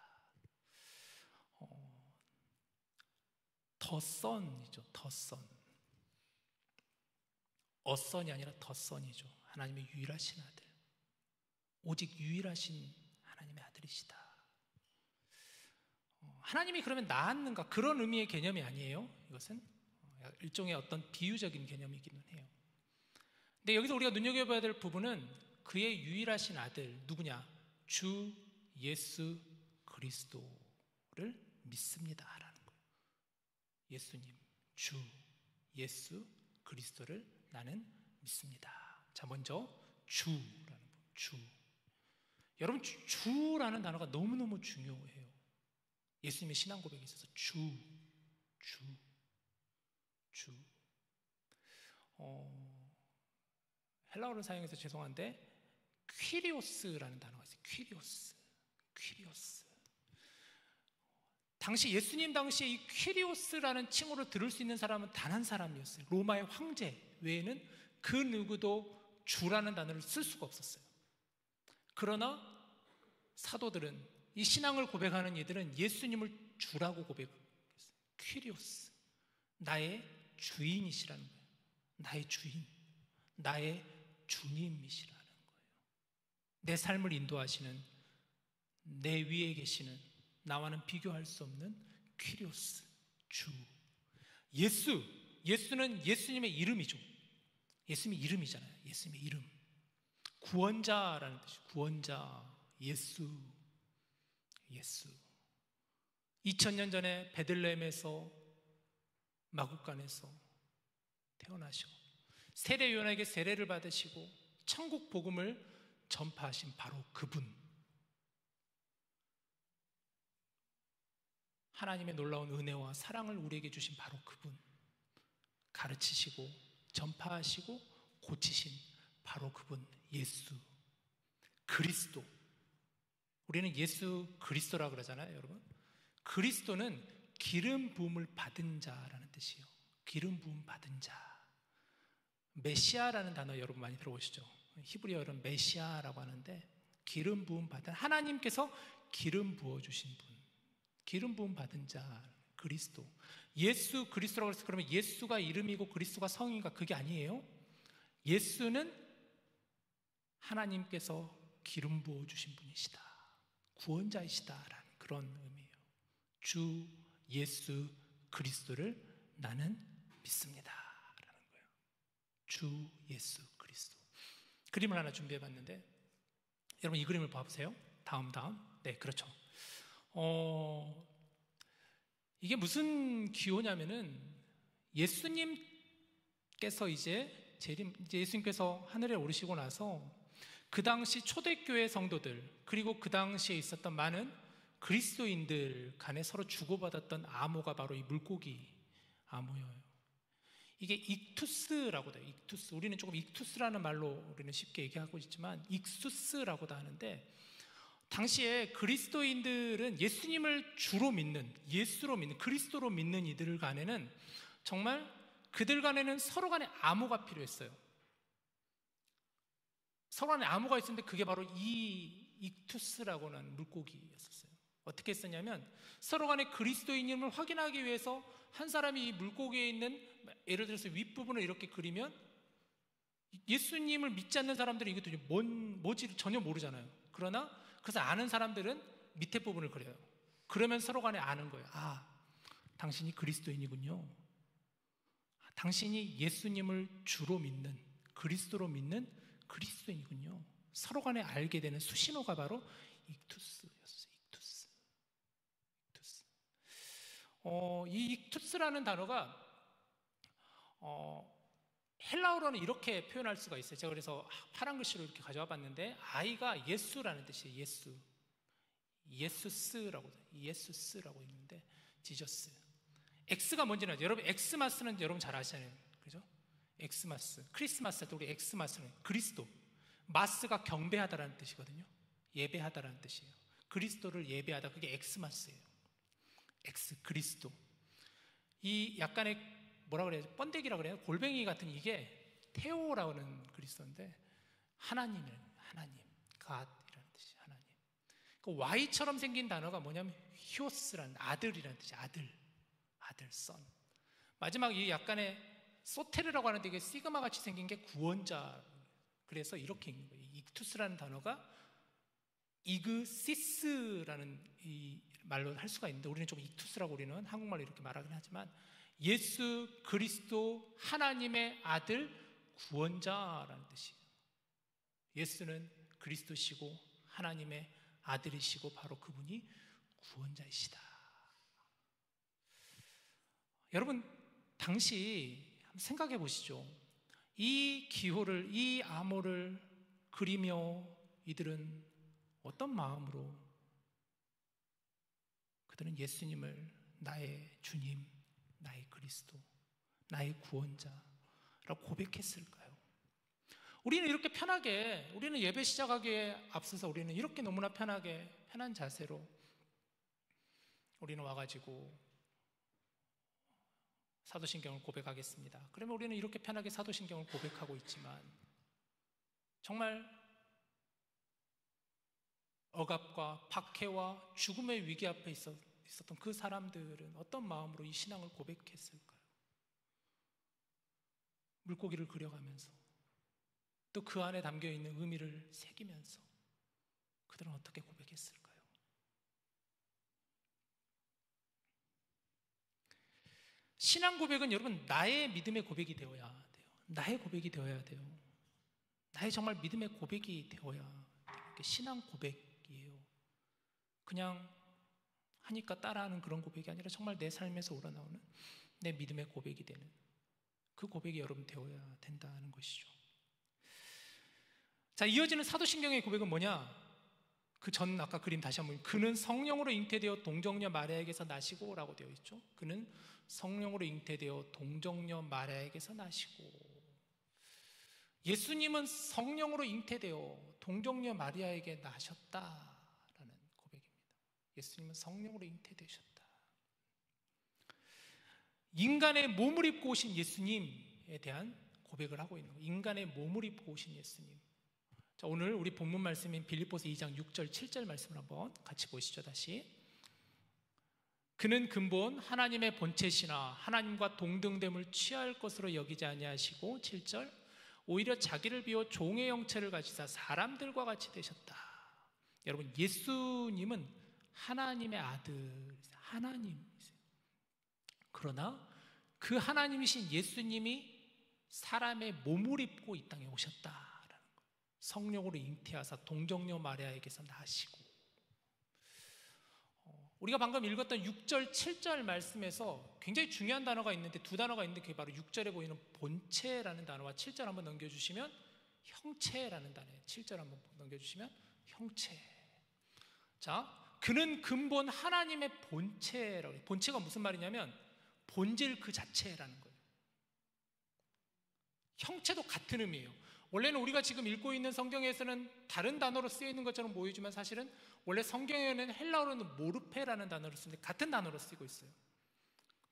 더 선이죠. 더 선. 어선이 아니라 더 선이죠. 하나님의 유일하신 아들, 오직 유일하신 하나님의 아들이시다. 하나님이 그러면 낳았는가? 그런 의미의 개념이 아니에요. 이것은 일종의 어떤 비유적인 개념이기는 해요. 근데 여기서 우리가 눈여겨봐야 될 부분은 그의 유일하신 아들, 누구냐? 주 예수 그리스도를 믿습니다 라는 거예요. 예수님, 주 예수 그리스도를 나는 믿습니다. 자, 먼저 주라는 거, 주. 여러분, 주라는 단어가 너무너무 중요해요. 예수님의 신앙 고백에 있어서 주. 헬라어를 사용해서 죄송한데 퀴리오스라는 단어가 있어요. 퀴리오스. 당시 예수님 당시에 이 퀴리오스라는 칭호를 들을 수 있는 사람은 단 한 사람이었어요. 로마의 황제 외에는 그 누구도 주라는 단어를 쓸 수가 없었어요. 그러나 사도들은, 이 신앙을 고백하는 이들은 예수님을 주라고 고백했어요. 퀴리오스, 나의 주인이시라는 거예요. 나의 주인, 나의 주님이시라는 거예요. 내 삶을 인도하시는, 내 위에 계시는, 나와는 비교할 수 없는 퀴리오스, 주. 예수는 예수님의 이름이죠. 예수님의 이름이잖아요. 예수님의 이름. 구원자라는 뜻이, 구원자, 예수. 2000년 전에 베들레헴에서, 마구간에서 태어나시고 세례 요한에게 세례를 받으시고 천국 복음을 전파하신 바로 그분, 하나님의 놀라운 은혜와 사랑을 우리에게 주신 바로 그분, 가르치시고 전파하시고 고치신 바로 그분, 예수 그리스도. 우리는 예수 그리스도라고 그러잖아요, 여러분. 그리스도는 기름 부음을 받은 자라는 뜻이에요. 기름 부음 받은 자. 메시아라는 단어 여러분 많이 들어보시죠? 히브리어로는 메시아라고 하는데, 기름 부음 받은, 하나님께서 기름 부어주신 분, 기름 부음 받은 자, 그리스도. 예수 그리스도라고 해서 그러면 예수가 이름이고 그리스도가 성인가? 그게 아니에요. 예수는 하나님께서 기름 부어주신 분이시다, 구원자이시다라는 그런 의미예요. 주 예수 그리스도를 나는 믿습니다 라는 거예요. 주 예수 그리스도. 그림을 하나 준비해봤는데, 여러분 이 그림을 봐보세요. 다음. 네, 그렇죠. 이게 무슨 기호냐면은, 예수님께서 이제 예수님께서 하늘에 오르시고 나서 그 당시 초대교회 성도들, 그리고 그 당시에 있었던 많은 그리스도인들 간에 서로 주고받았던 암호가 바로 이 물고기 암호예요. 이게 익투스라고도 해요. 익투스. 우리는 조금 익투스라는 말로 우리는 쉽게 얘기하고 있지만 익수스라고도 하는데, 당시에 그리스도인들은 예수님을 주로 믿는, 예수로 믿는, 그리스도로 믿는 이들 간에는 정말 그들 간에는 서로 간에 암호가 필요했어요. 서로 간에 암호가 있었는데 그게 바로 이 익투스라고 하는 물고기였었어요. 어떻게 했었냐면, 서로 간에 그리스도인임을 확인하기 위해서 한 사람이 이 물고기에 있는, 예를 들어서 윗부분을 이렇게 그리면 예수님을 믿지 않는 사람들은 이것도 뭐지 전혀 모르잖아요. 그러나 그래서 아는 사람들은 밑에 부분을 그려요. 그러면 서로 간에 아는 거예요. 아, 당신이 그리스도인이군요. 당신이 예수님을 주로 믿는, 그리스도로 믿는 그리스도인이군요. 서로 간에 알게 되는 수신호가 바로 익투스였어요. 익투스. 이 익투스라는 단어가 헬라어로는 이렇게 표현할 수가 있어요. 제가 그래서 파란 글씨로 이렇게 가져와 봤는데, 아이가 예수라는 뜻이에요. 예수. 예수스라고 있는데, 지저스. X가 뭔지는 아죠. 여러분 엑스마스는 여러분 잘 아시잖아요. 그죠? 엑스마스. 크리스마스 할 때 우리 엑스마스는 그리스도. 마스가 경배하다라는 뜻이거든요. 예배하다라는 뜻이에요. 그리스도를 예배하다, 그게 엑스마스예요. 엑스, 그리스도. 이 약간의 뭐라 그래야 지 번데기라 그래요. 골뱅이 같은, 이게 테오라고 하는 그리스도인데, 하나님, 갓이라는 뜻이 하나님. 그 Y처럼 생긴 단어가 뭐냐면 히오스라는, 아들이라는 뜻이 아들, 선. 마지막 이 약간의 소테르라고 하는데, 이게 시그마 같이 생긴 게 구원자. 그래서 이렇게 있는 거예요. 익투스라는 단어가 이그시스라는 이 말로 할 수가 있는데, 우리는 좀 익투스라고 우리는 한국말로 이렇게 말하긴 하지만, 예수 그리스도 하나님의 아들 구원자라는 뜻이에요. 예수는 그리스도시고 하나님의 아들이시고 바로 그분이 구원자이시다. 여러분 당시 한번 생각해 보시죠. 이 기호를, 이 암호를 그리며 이들은 어떤 마음으로 그들은 예수님을 나의 주님, 나의 그리스도, 나의 구원자라고 고백했을까요? 우리는 이렇게 편하게, 우리는 예배 시작하기에 앞서서 우리는 이렇게 너무나 편하게, 편한 자세로 우리는 와가지고 사도신경을 고백하겠습니다. 그러면 우리는 이렇게 편하게 사도신경을 고백하고 있지만, 정말 억압과 박해와 죽음의 위기 앞에 있었던 그 사람들은 어떤 마음으로 이 신앙을 고백했을까요? 물고기를 그려가면서, 또 그 안에 담겨있는 의미를 새기면서 그들은 어떻게 고백했을까요? 신앙 고백은 여러분 나의 믿음의 고백이 되어야 돼요. 나의 고백이 되어야 돼요. 나의 정말 믿음의 고백이 되어야 돼요. 신앙 고백이에요. 그냥 하니까 따라하는 그런 고백이 아니라 정말 내 삶에서 우러나오는 내 믿음의 고백이 되는 그 고백이 여러분 되어야 된다는 것이죠. 자, 이어지는 사도신경의 고백은 뭐냐? 그 전 아까 그림 다시 한번, 그는 성령으로 잉태되어 동정녀 마리아에게서 나시고 라고 되어 있죠. 그는 성령으로 잉태되어 동정녀 마리아에게서 나시고, 예수님은 성령으로 잉태되어 동정녀 마리아에게 나셨다라는 고백입니다. 예수님은 성령으로 잉태되셨다. 인간의 몸을 입고 오신 예수님에 대한 고백을 하고 있는 거예요. 인간의 몸을 입고 오신 예수님. 자, 오늘 우리 본문 말씀인 빌립보서 2장 6절 7절 말씀을 한번 같이 보시죠. 다시. 그는 근본 하나님의 본체시나 하나님과 동등됨을 취할 것으로 여기지 아니하시고, 7절, 오히려 자기를 비워 종의 형체를 가지사 사람들과 같이 되셨다. 여러분, 예수님은 하나님의 아들, 하나님이세요. 그러나 그 하나님이신 예수님이 사람의 몸을 입고 이 땅에 오셨다라는 거예요. 성령으로 잉태하사 동정녀 마리아에게서 나시고, 우리가 방금 읽었던 6절, 7절 말씀에서 굉장히 중요한 단어가 있는데, 두 단어가 있는데, 그게 바로 6절에 보이는 본체라는 단어와 7절 한번 넘겨주시면 형체라는 단어예요. 7절 한번 넘겨주시면 형체. 자, 그는 근본 하나님의 본체라고 해요. 본체가 무슨 말이냐면 본질 그 자체라는 거예요. 형체도 같은 의미예요. 원래는 우리가 지금 읽고 있는 성경에서는 다른 단어로 쓰여 있는 것처럼 보이지만, 사실은 원래 성경에는 헬라어로는 모르페라는 단어를 쓰는데 같은 단어로 쓰고 있어요.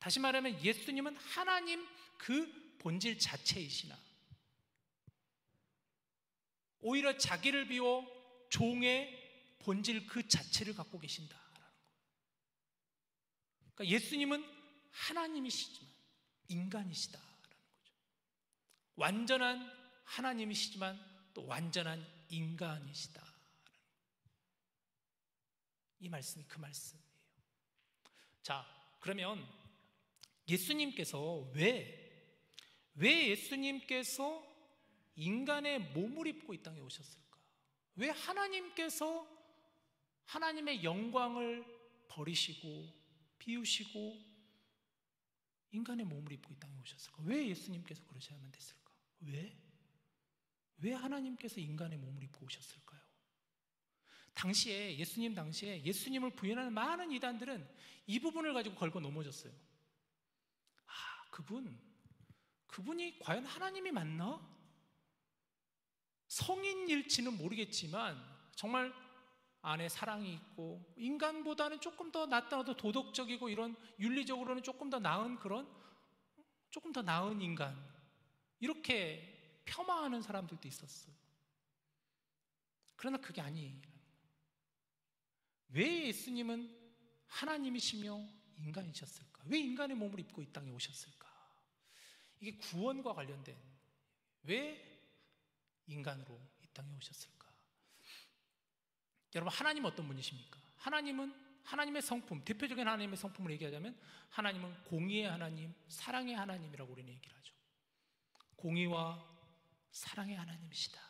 다시 말하면 예수님은 하나님 그 본질 자체이시나, 오히려 자기를 비워 종의 본질 그 자체를 갖고 계신다라는 거예요. 그러니까 예수님은 하나님이시지만 인간이시다라는 거죠. 완전한 하나님이시지만 또 완전한 인간이시다. 이 말씀이 그 말씀이에요. 자, 그러면 예수님께서 왜 예수님께서 인간의 몸을 입고 이 땅에 오셨을까? 왜 하나님께서 하나님의 영광을 버리시고 비우시고 인간의 몸을 입고 이 땅에 오셨을까? 왜 예수님께서 그러셔야만 됐을까? 왜 하나님께서 인간의 몸을 입고 오셨을까요? 예수님 당시에 예수님을 부인하는 많은 이단들은 이 부분을 가지고 걸고 넘어졌어요. 그분이 과연 하나님이 맞나? 성인일지는 모르겠지만 정말 안에 사랑이 있고 인간보다는 조금 더 낫다도 도덕적이고 이런 윤리적으로는 조금 더 나은 인간, 이렇게 폄하하는 사람들도 있었어요. 그러나 그게 아니에요. 왜 예수님은 하나님이시며 인간이셨을까? 왜 인간의 몸을 입고 이 땅에 오셨을까? 이게 구원과 관련된, 왜 인간으로 이 땅에 오셨을까? 여러분, 하나님은 어떤 분이십니까? 하나님은 하나님의 성품, 대표적인 하나님의 성품을 얘기하자면 하나님은 공의의 하나님, 사랑의 하나님이라고 우리는 얘기를 하죠. 공의와 사랑의 하나님이시다.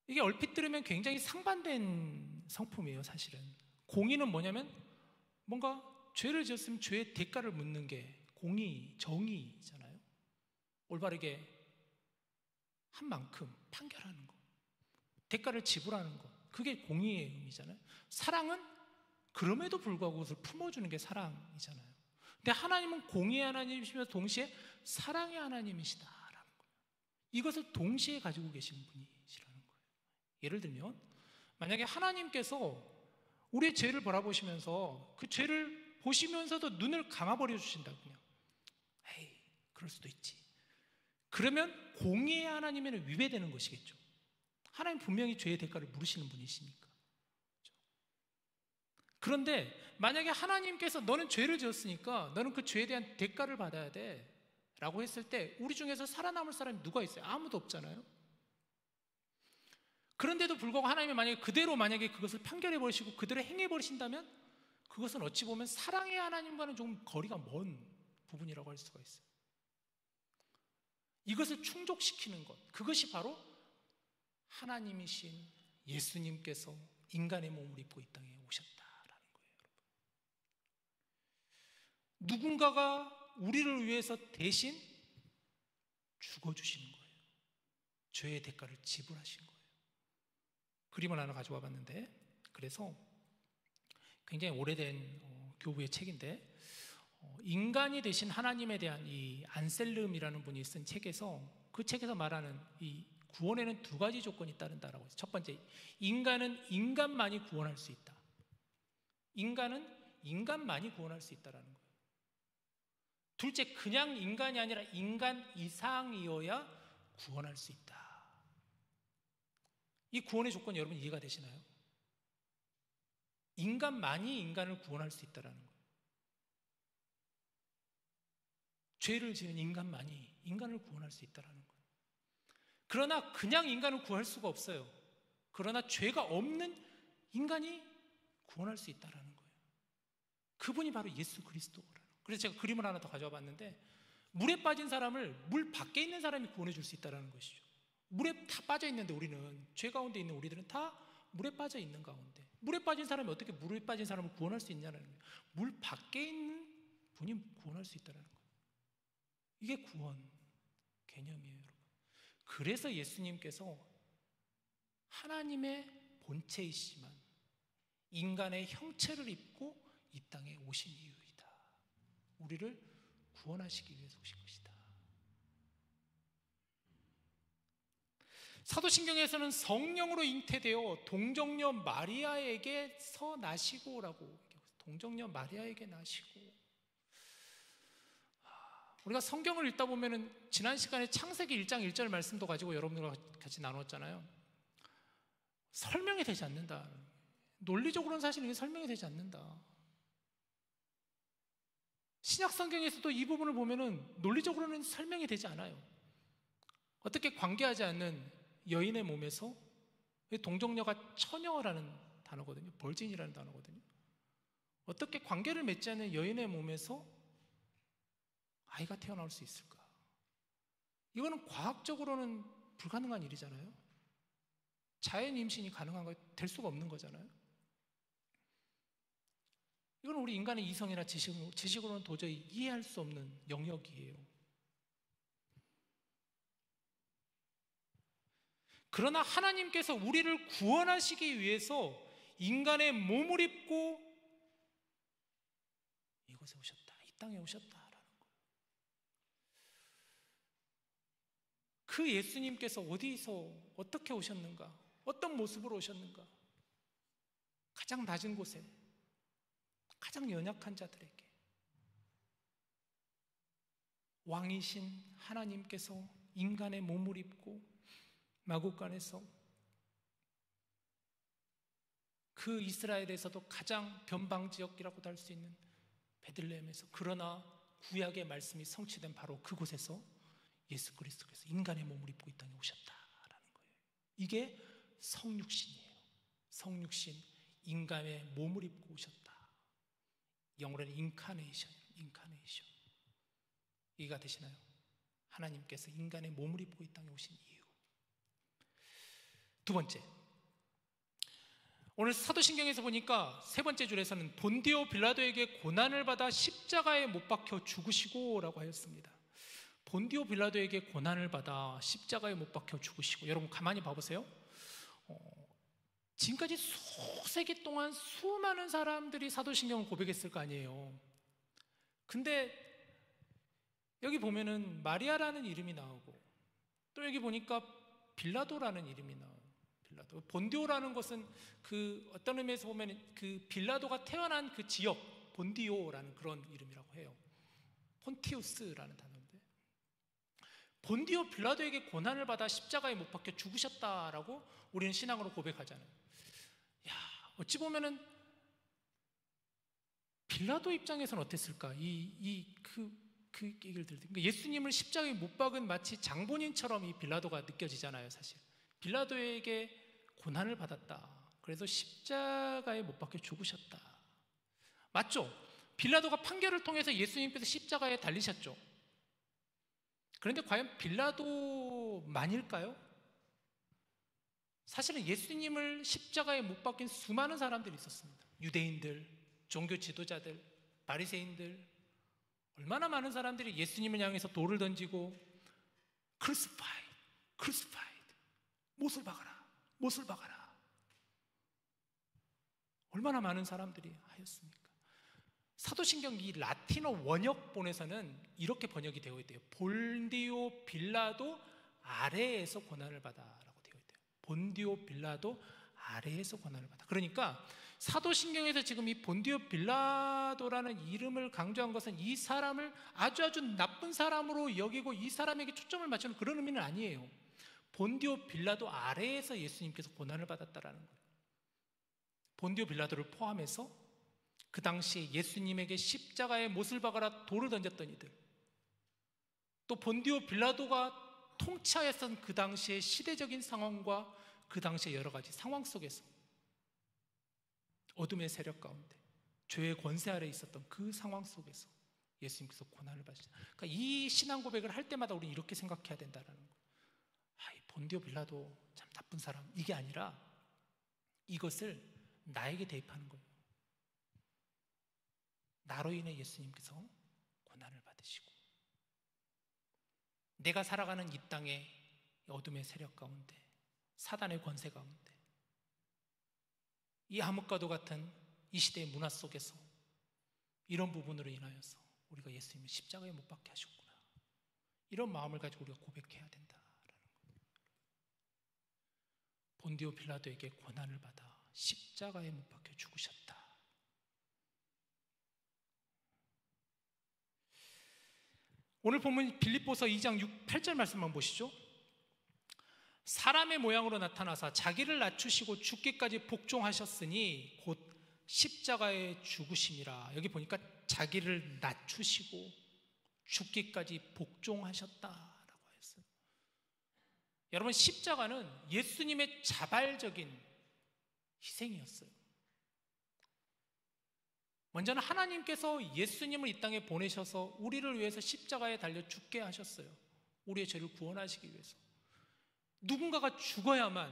이게 얼핏 들으면 굉장히 상반된 성품이에요. 사실은 공의는 뭐냐면 뭔가 죄를 지었으면 죄의 대가를 묻는 게 공의, 정의잖아요. 올바르게 한 만큼 판결하는 거, 대가를 지불하는 거, 그게 공의의 의미잖아요. 사랑은 그럼에도 불구하고 그것을 품어주는 게 사랑이잖아요. 근데 하나님은 공의의 하나님이시면서 동시에 사랑의 하나님이시다라는 거예요. 이것을 동시에 가지고 계신 분이시라는 거예요. 예를 들면 만약에 하나님께서 우리의 죄를 바라보시면서 그 죄를 보시면서도 눈을 감아버려 주신다, 그냥 에이, 그럴 수도 있지. 그러면 공의의 하나님에는 위배되는 것이겠죠. 하나님 분명히 죄의 대가를 물으시는 분이시니까. 그렇죠? 그런데 만약에 하나님께서 너는 죄를 지었으니까 너는 그 죄에 대한 대가를 받아야 돼 라고 했을 때 우리 중에서 살아남을 사람이 누가 있어요? 아무도 없잖아요. 그런데도 불구하고 하나님이 만약에 그것을 판결해버리시고 그대로 행해버리신다면 그것은 어찌 보면 사랑의 하나님과는 좀 거리가 먼 부분이라고 할 수가 있어요. 이것을 충족시키는 것, 그것이 바로 하나님이신 예수님께서 인간의 몸을 입고 이 땅에 오셨다라는 거예요. 여러분, 누군가가 우리를 위해서 대신 죽어주시는 거예요. 죄의 대가를 지불하신 거예요. 그림을 하나 가져와 봤는데, 그래서 굉장히 오래된 교부의 책인데, 인간이 되신 하나님에 대한 이 안셀름이라는 분이 쓴 책에서, 그 책에서 말하는 이 구원에는 두 가지 조건이 따른다라고 해서, 첫 번째, 인간은 인간만이 구원할 수 있다. 인간은 인간만이 구원할 수 있다라는 거예요. 둘째, 그냥 인간이 아니라 인간 이상이어야 구원할 수 있다. 이 구원의 조건이 여러분 이해가 되시나요? 인간만이 인간을 구원할 수 있다라는 거예요. 죄를 지은 인간만이 인간을 구원할 수 있다라는 거예요. 그러나 그냥 인간을 구할 수가 없어요. 그러나 죄가 없는 인간이 구원할 수 있다라는 거예요. 그분이 바로 예수 그리스도라는 거예요. 그래서 제가 그림을 하나 더 가져와 봤는데, 물에 빠진 사람을 물 밖에 있는 사람이 구원해 줄 수 있다는 것이죠. 물에 다 빠져 있는데, 우리는 죄 가운데 있는 우리들은 다 물에 빠져 있는 가운데, 물에 빠진 사람이 어떻게 물에 빠진 사람을 구원할 수 있냐는 거예요. 물 밖에 있는 분이 구원할 수 있다는 거예요. 이게 구원 개념이에요, 여러분. 그래서 예수님께서 하나님의 본체이시만 인간의 형체를 입고 이 땅에 오신 이유이다. 우리를 구원하시기 위해서 오신 것이다. 사도신경에서는 성령으로 잉태되어 동정녀 마리아에게서 나시고라고, 동정녀 마리아에게 나시고. 우리가 성경을 읽다 보면은 지난 시간에 창세기 1장 1절 말씀도 가지고 여러분들과 같이 나눴잖아요. 설명이 되지 않는다. 논리적으로는 사실 이게 설명이 되지 않는다. 신약 성경에서도 이 부분을 보면은 논리적으로는 설명이 되지 않아요. 어떻게 관계하지 않는 여인의 몸에서, 동정녀가 처녀라는 단어거든요. 벌진이라는 단어거든요. 어떻게 관계를 맺지 않는 여인의 몸에서 아이가 태어날 수 있을까? 이거는 과학적으로는 불가능한 일이잖아요. 자연 임신이 가능한 거 될 수가 없는 거잖아요. 이건 우리 인간의 이성이나 지식으로는 도저히 이해할 수 없는 영역이에요. 그러나 하나님께서 우리를 구원하시기 위해서 인간의 몸을 입고 이곳에 오셨다, 이 땅에 오셨다라는 거예요. 그 예수님께서 어디서 어떻게 오셨는가? 어떤 모습으로 오셨는가? 가장 낮은 곳에, 가장 연약한 자들에게 왕이신 하나님께서 인간의 몸을 입고 마구간에서, 그 이스라엘에서도 가장 변방지역이라고도 할 수 있는 베들레헴에서, 그러나 구약의 말씀이 성취된 바로 그곳에서 예수 그리스도께서 인간의 몸을 입고 이 땅에 오셨다라는 거예요. 이게 성육신이에요. 성육신, 인간의 몸을 입고 오셨다. 영어로는 인카네이션. 이해가 되시나요? 하나님께서 인간의 몸을 입고 이 땅에 오신 이유. 두 번째, 오늘 사도신경에서 보니까 세 번째 줄에서는 본디오 빌라도에게 고난을 받아 십자가에 못 박혀 죽으시고 라고 하였습니다. 본디오 빌라도에게 고난을 받아 십자가에 못 박혀 죽으시고. 여러분 가만히 봐보세요. 지금까지 수세기 동안 수많은 사람들이 사도신경을 고백했을 거 아니에요. 근데 여기 보면은 마리아라는 이름이 나오고, 또 여기 보니까 빌라도라는 이름이 나와요. 빌라도. 본디오라는 것은 그 어떤 의미에서 보면 그 빌라도가 태어난 그 지역, 본디오라는 그런 이름이라고 해요. 폰티우스라는 단어인데, 본디오 빌라도에게 고난을 받아 십자가에 못 박혀 죽으셨다라고 우리는 신앙으로 고백하잖아요. 야, 어찌 보면은 빌라도 입장에서는 어땠을까? 그 얘기를 들을 때, 그러니까 예수님을 십자가에 못 박은 마치 장본인처럼 이 빌라도가 느껴지잖아요. 사실 빌라도에게 고난을 받았다, 그래서 십자가에 못 박혀 죽으셨다. 맞죠? 빌라도가 판결을 통해서 예수님께서 십자가에 달리셨죠. 그런데 과연 빌라도만일까요? 사실은 예수님을 십자가에 못 박힌 수많은 사람들이 있었습니다. 유대인들, 종교 지도자들, 바리새인들, 얼마나 많은 사람들이 예수님을 향해서 돌을 던지고 crucified 못을 박아라, 못을 박아라. 얼마나 많은 사람들이 하였습니까? 사도신경 이 라틴어 원역본에서는 이렇게 번역이 되어 있대요. 본디오 빌라도 아래에서 고난을 받아라고 되어 있대요. 본디오 빌라도 아래에서 고난을 받아. 그러니까 사도신경에서 지금 이 본디오 빌라도라는 이름을 강조한 것은 이 사람을 아주 나쁜 사람으로 여기고 이 사람에게 초점을 맞추는 그런 의미는 아니에요. 본디오 빌라도 아래에서 예수님께서 고난을 받았다라는 거예요. 본디오 빌라도를 포함해서 그 당시에 예수님에게 십자가에 못을 박아라 돌을 던졌던 이들, 또 본디오 빌라도가 통치하였던 그 당시의 시대적인 상황과 그 당시의 여러 가지 상황 속에서 어둠의 세력 가운데 죄의 권세 아래 있었던 그 상황 속에서 예수님께서 고난을 받으셨다. 그러니까 이 신앙 고백을 할 때마다 우리는 이렇게 생각해야 된다는 거예요. 이 본디오 빌라도 참 나쁜 사람, 이게 아니라 이것을 나에게 대입하는 거예요. 나로 인해 예수님께서 고난을 받으시고 내가 살아가는 이 땅의 어둠의 세력 가운데, 사단의 권세 가운데, 이 암흑과도 같은 이 시대의 문화 속에서 이런 부분으로 인하여서 우리가 예수님을 십자가에 못 박게 하셨구나, 이런 마음을 가지고 우리가 고백해야 된다라는 거예요. 본디오 빌라도에게 고난을 받아 십자가에 못 박혀 죽으셨다. 오늘 본문 빌립보서 2장 8절 말씀만 보시죠. 사람의 모양으로 나타나사 자기를 낮추시고 죽기까지 복종하셨으니 곧 십자가에 죽으심이라. 여기 보니까 자기를 낮추시고 죽기까지 복종하셨다라고 했어요. 여러분, 십자가는 예수님의 자발적인 희생이었어요. 먼저는 하나님께서 예수님을 이 땅에 보내셔서 우리를 위해서 십자가에 달려 죽게 하셨어요. 우리의 죄를 구원하시기 위해서. 누군가가 죽어야만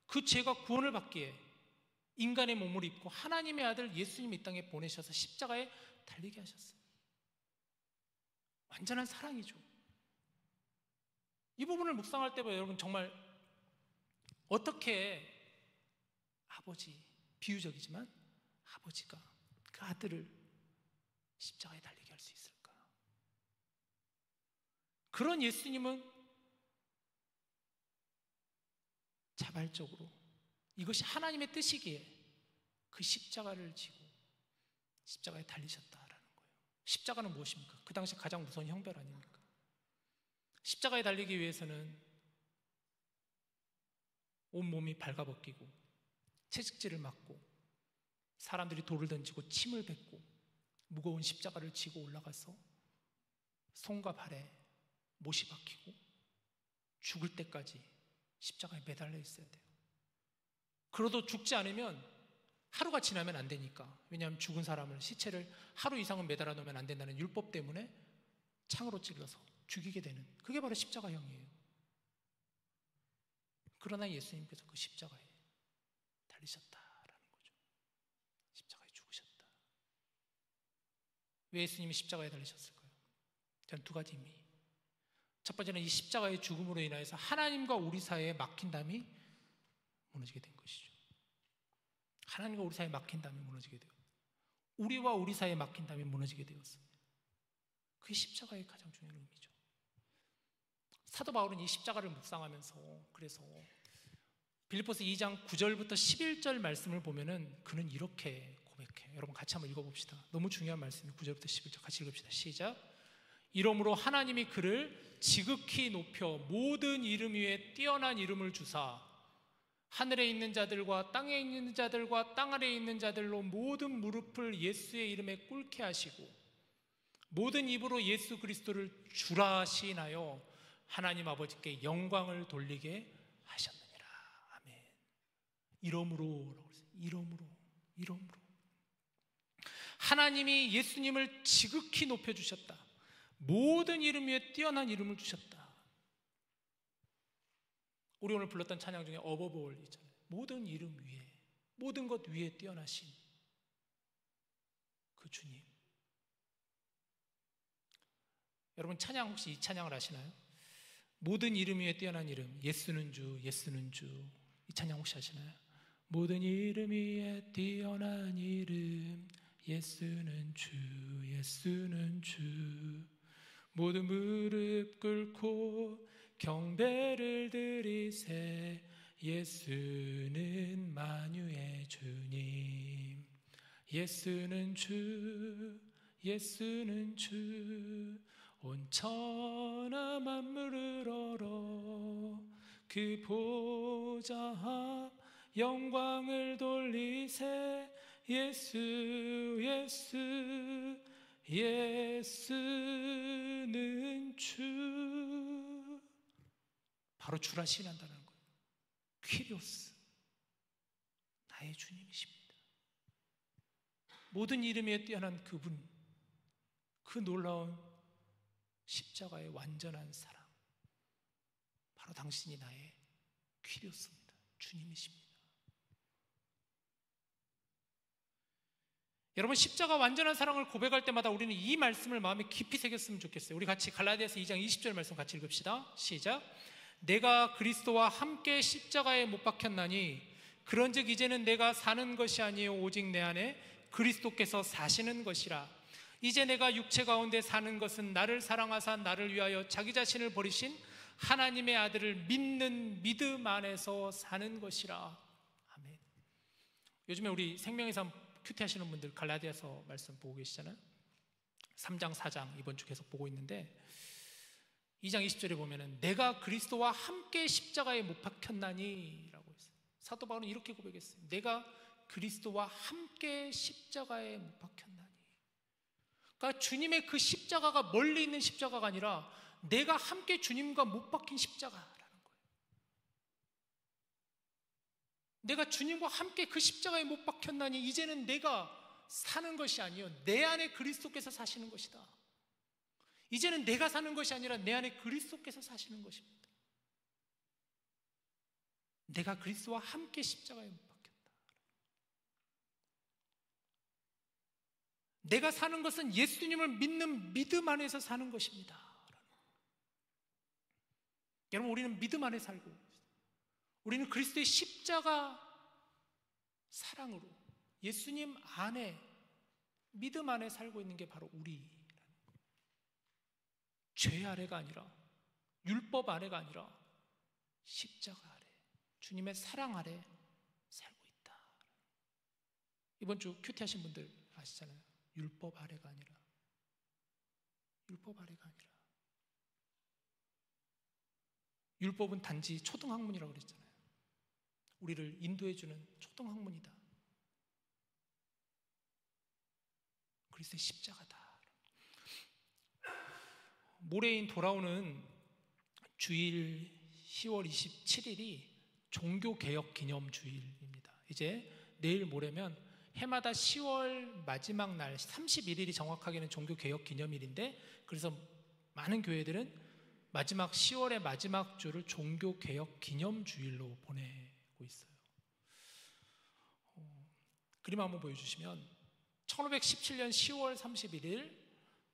그 죄가 구원을 받기에 인간의 몸을 입고 하나님의 아들 예수님을 이 땅에 보내셔서 십자가에 달리게 하셨어요. 완전한 사랑이죠. 이 부분을 묵상할 때마다 여러분 정말 어떻게 아버지, 비유적이지만 아버지가 그 아들을 십자가에 달리게 할 수 있을까? 그런 예수님은 자발적으로 이것이 하나님의 뜻이기에 그 십자가를 지고 십자가에 달리셨다라는 거예요. 십자가는 무엇입니까? 그 당시 가장 무서운 형벌 아닙니까? 십자가에 달리기 위해서는 온몸이 발가벗기고 채찍질을 맞고 사람들이 돌을 던지고 침을 뱉고 무거운 십자가를 지고 올라가서 손과 발에 못이 박히고 죽을 때까지 십자가에 매달려 있어야 돼요. 그러도 죽지 않으면 하루가 지나면 안 되니까. 왜냐하면 죽은 사람을, 시체를 하루 이상은 매달아 놓으면 안 된다는 율법 때문에 창으로 찔러서 죽이게 되는, 그게 바로 십자가형이에요. 그러나 예수님께서 그 십자가에 달리셨다라는 거죠. 십자가에 죽으셨다. 왜 예수님이 십자가에 달리셨을까요? 저는 두 가지 의미. 첫 번째는 이 십자가의 죽음으로 인하여서 하나님과 우리 사이에 막힌 담이 무너지게 된 것이죠. 하나님과 우리 사이에 막힌 담이 무너지게 되고 우리와 우리 사이에 막힌 담이 무너지게 되었습니다. 그게 십자가의 가장 중요한 의미죠. 사도 바울은 이 십자가를 묵상하면서 그래서 빌립보서 2장 9절부터 11절 말씀을 보면은 그는 이렇게 고백해요. 여러분 같이 한번 읽어봅시다. 너무 중요한 말씀이에요. 9절부터 11절 같이 읽읍시다. 시작. 이러므로 하나님이 그를 지극히 높여 모든 이름 위에 뛰어난 이름을 주사 하늘에 있는 자들과 땅에 있는 자들과 땅 아래에 있는 자들로 모든 무릎을 예수의 이름에 꿇게 하시고 모든 입으로 예수 그리스도를 주라 시인하여 하나님 아버지께 영광을 돌리게 하셨느니라. 아멘. 이러므로 하나님이 예수님을 지극히 높여주셨다. 모든 이름 위에 뛰어난 이름을 주셨다. 우리 오늘 불렀던 찬양 중에 above all 있잖아요. 모든 이름 위에, 모든 것 위에 뛰어나신 그 주님. 여러분 찬양 혹시 이 찬양을 아시나요? 모든 이름 위에 뛰어난 이름, 예수는 주, 예수는 주. 이 찬양 혹시 아시나요? 모든 이름 위에 뛰어난 이름, 예수는 주, 예수는 주. 모든 무릎 꿇고 경배를 드리세, 예수는 만유의 주님. 예수는 주, 예수는 주. 온 천하 만물을 얼어 그 보좌 앞 영광을 돌리세, 예수, 예수, 예수는 주. 바로 주라 시인한다는 거예요. 퀴리오스, 나의 주님이십니다. 모든 이름에 뛰어난 그분, 그 놀라운 십자가의 완전한 사랑, 바로 당신이 나의 퀴리오스입니다. 주님이십니다. 여러분, 십자가 완전한 사랑을 고백할 때마다 우리는 이 말씀을 마음에 깊이 새겼으면 좋겠어요. 우리 같이 갈라디아서 2장 20절 말씀 같이 읽읍시다. 시작. 내가 그리스도와 함께 십자가에 못 박혔나니 그런즉 이제는 내가 사는 것이 아니요 오직 내 안에 그리스도께서 사시는 것이라. 이제 내가 육체 가운데 사는 것은 나를 사랑하사 나를 위하여 자기 자신을 버리신 하나님의 아들을 믿는 믿음 안에서 사는 것이라. 아멘. 요즘에 우리 생명의 삶 큐티 하시는 분들 갈라디아서 말씀 보고 계시잖아요. 3장 4장 이번 주 계속 보고 있는데 2장 20절에 보면은 내가 그리스도와 함께 십자가에 못 박혔나니 라고 했어요. 사도 바울은 이렇게 고백했어요. 내가 그리스도와 함께 십자가에 못 박혔나니. 그러니까 주님의 그 십자가가 멀리 있는 십자가가 아니라 내가 함께 주님과 못 박힌 십자가라는 거예요. 내가 주님과 함께 그 십자가에 못 박혔나니 이제는 내가 사는 것이 아니요 내 안에 그리스도께서 사시는 것이다. 이제는 내가 사는 것이 아니라 내 안에 그리스도께서 사시는 것입니다. 내가 그리스도와 함께 십자가에 못 박혔다. 내가 사는 것은 예수님을 믿는 믿음 안에서 사는 것입니다. 여러분, 우리는 믿음 안에 살고 우리는 그리스도의 십자가 사랑으로 예수님 안에 믿음 안에 살고 있는 게 바로 우리라는 거예요. 죄 아래가 아니라 율법 아래가 아니라 십자가 아래 주님의 사랑 아래 살고 있다. 이번 주 큐티 하신 분들 아시잖아요. 율법 아래가 아니라 율법은 단지 초등학문이라고 그랬잖아요. 우리를 인도해주는 초등학문이다. 그리스도의 십자가다. 모레인 돌아오는 주일 10월 27일이 종교개혁 기념주일입니다. 이제 내일 모레면 해마다 10월 마지막 날 31일이 정확하게는 종교개혁 기념일인데 그래서 많은 교회들은 마지막 10월의 마지막 주를 종교개혁 기념주일로 보내고 있어요. 그림 한번 보여주시면 1517년 10월 31일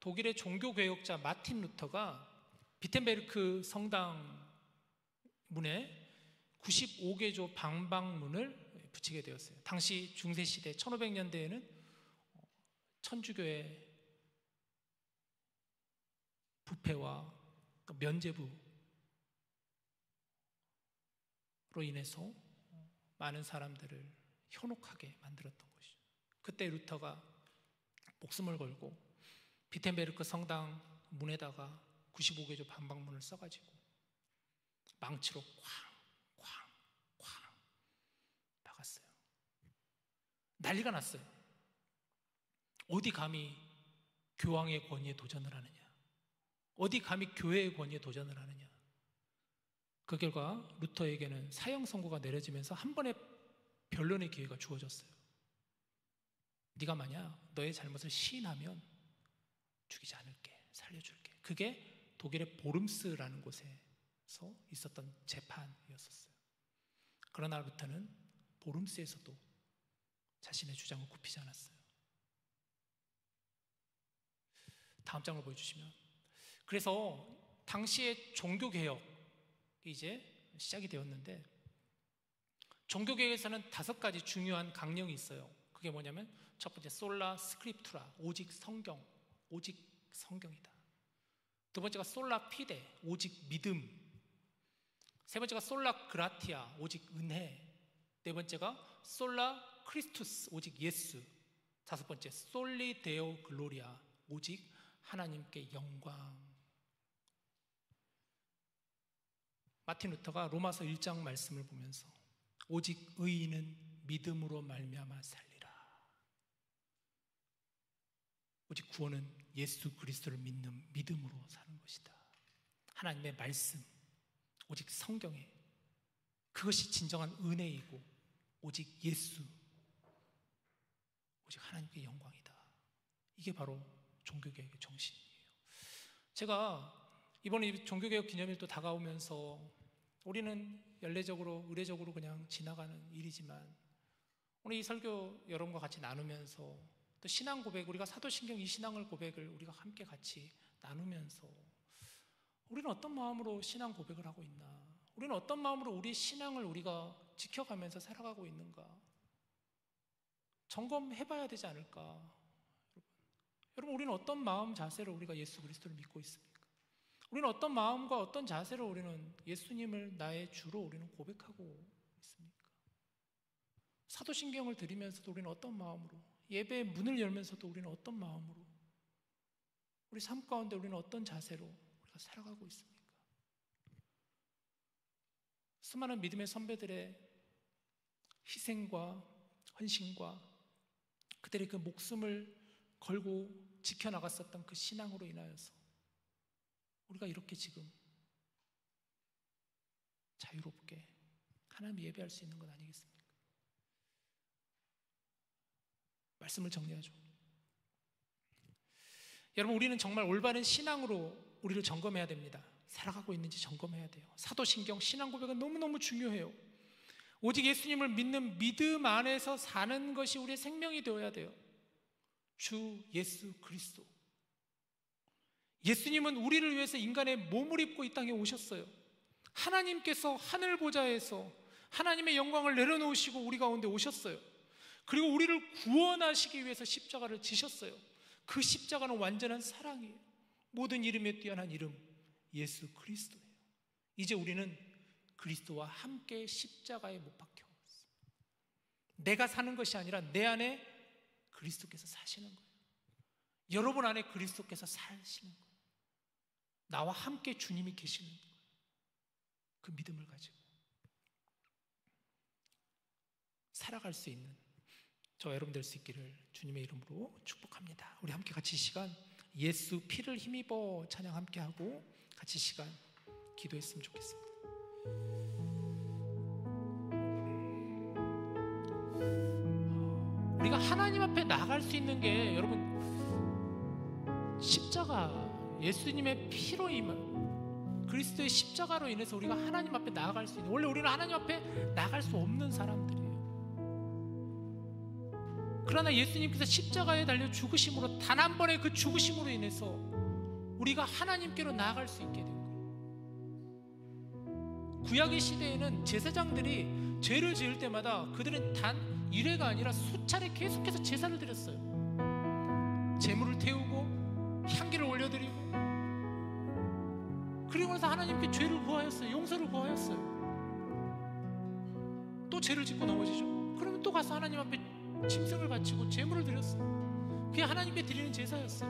독일의 종교개혁자 마틴 루터가 비텐베르크 성당 문에 95개조 방방문을 붙이게 되었어요. 당시 중세시대 1500년대에는 천주교의 부패와 면죄부로 인해서 많은 사람들을 현혹하게 만들었던 것이죠. 그때 루터가 목숨을 걸고 비텐베르크 성당 문에다가 95개조 방방문을 써가지고 망치로 쾅 박았어요. 난리가 났어요. 어디 감히 교황의 권위에 도전을 하느냐, 어디 감히 교회의 권위에 도전을 하느냐. 그 결과 루터에게는 사형 선고가 내려지면서 한 번의 변론의 기회가 주어졌어요. 네가 만약 너의 잘못을 시인하면 죽이지 않을게, 살려줄게. 그게 독일의 보름스라는 곳에서 있었던 재판이었었어요. 그러나 루터는 보름스에서도 자신의 주장을 굽히지 않았어요. 다음 장을 보여주시면, 그래서 당시의 종교개혁, 이제 시작이 되었는데, 종교개혁에서는 5가지 중요한 강령이 있어요. 그게 뭐냐면 첫 번째 솔라 스크립투라, 오직 성경, 오직 성경이다. 두 번째가 솔라 피데, 오직 믿음. 세 번째가 솔라 그라티아, 오직 은혜. 네 번째가 솔라 크리스투스, 오직 예수. 다섯 번째 솔리 데오 글로리아, 오직 하나님께 영광. 마틴 루터가 로마서 1장 말씀을 보면서 오직 의인은 믿음으로 말미암아 살리라. 오직 구원은 예수 그리스도를 믿는 믿음으로 사는 것이다. 하나님의 말씀, 오직 성경에, 그것이 진정한 은혜이고 오직 예수, 오직 하나님께 영광이다. 이게 바로 종교개혁의 정신이에요. 제가 이번에 종교개혁 기념일도 다가오면서 우리는 연례적으로 의례적으로 그냥 지나가는 일이지만 오늘 이 설교 여러분과 같이 나누면서 또 신앙 고백, 우리가 사도신경 이 신앙을 고백을 우리가 함께 같이 나누면서 우리는 어떤 마음으로 신앙 고백을 하고 있나, 우리는 어떤 마음으로 우리 신앙을 우리가 지켜가면서 살아가고 있는가 점검해봐야 되지 않을까. 여러분, 우리는 어떤 마음 자세로 우리가 예수 그리스도를 믿고 있습니까? 우리는 어떤 마음과 어떤 자세로 우리는 예수님을 나의 주로 우리는 고백하고 있습니까? 사도신경을 드리면서도 우리는 어떤 마음으로, 예배의 문을 열면서도 우리는 어떤 마음으로, 우리 삶 가운데 우리는 어떤 자세로 우리가 살아가고 있습니까? 수많은 믿음의 선배들의 희생과 헌신과 그들의 그 목숨을 걸고 지켜나갔었던 그 신앙으로 인하여서 우리가 이렇게 지금 자유롭게 하나님 예배할 수 있는 것 아니겠습니까? 말씀을 정리하죠. 여러분, 우리는 정말 올바른 신앙으로 우리를 점검해야 됩니다. 살아가고 있는지 점검해야 돼요. 사도신경 신앙 고백은 너무너무 중요해요. 오직 예수님을 믿는 믿음 안에서 사는 것이 우리의 생명이 되어야 돼요. 주 예수 그리스도, 예수님은 우리를 위해서 인간의 몸을 입고 이 땅에 오셨어요. 하나님께서 하늘 보좌에서 하나님의 영광을 내려놓으시고 우리 가운데 오셨어요. 그리고 우리를 구원하시기 위해서 십자가를 지셨어요. 그 십자가는 완전한 사랑이에요. 모든 이름에 뛰어난 이름 예수 그리스도예요. 이제 우리는 그리스도와 함께 십자가에 못 박혀 내가 사는 것이 아니라 내 안에 그리스도께서 사시는 거예요. 여러분 안에 그리스도께서 사시는 거예요. 나와 함께 주님이 계시는 거예요. 그 믿음을 가지고 살아갈 수 있는 저 여러분 될 수 있기를 주님의 이름으로 축복합니다. 우리 함께 같이 시간 예수 피를 힘입어 찬양 함께 하고 같이 시간 기도했으면 좋겠습니다. 우리가 하나님 앞에 나아갈 수 있는 게 여러분 십자가, 예수님의 피로 임한 그리스도의 십자가로 인해서 우리가 하나님 앞에 나아갈 수 있는, 원래 우리는 하나님 앞에 나아갈 수 없는 사람들이에요. 그러나 예수님께서 십자가에 달려 죽으심으로, 단 한 번의 그 죽으심으로 인해서 우리가 하나님께로 나아갈 수 있게 된 거예요. 구약의 시대에는 제사장들이 죄를 지을 때마다 그들은 단 1회가 아니라 수차례 계속해서 제사를 드렸어요. 제물을 태우고 향기를 올려드리고, 그리고 나서 하나님께 죄를 구하였어요. 용서를 구하였어요. 또 죄를 짓고 넘어지죠. 그러면 또 가서 하나님 앞에 짐승을 바치고 제물을 드렸어요. 그게 하나님께 드리는 제사였어요.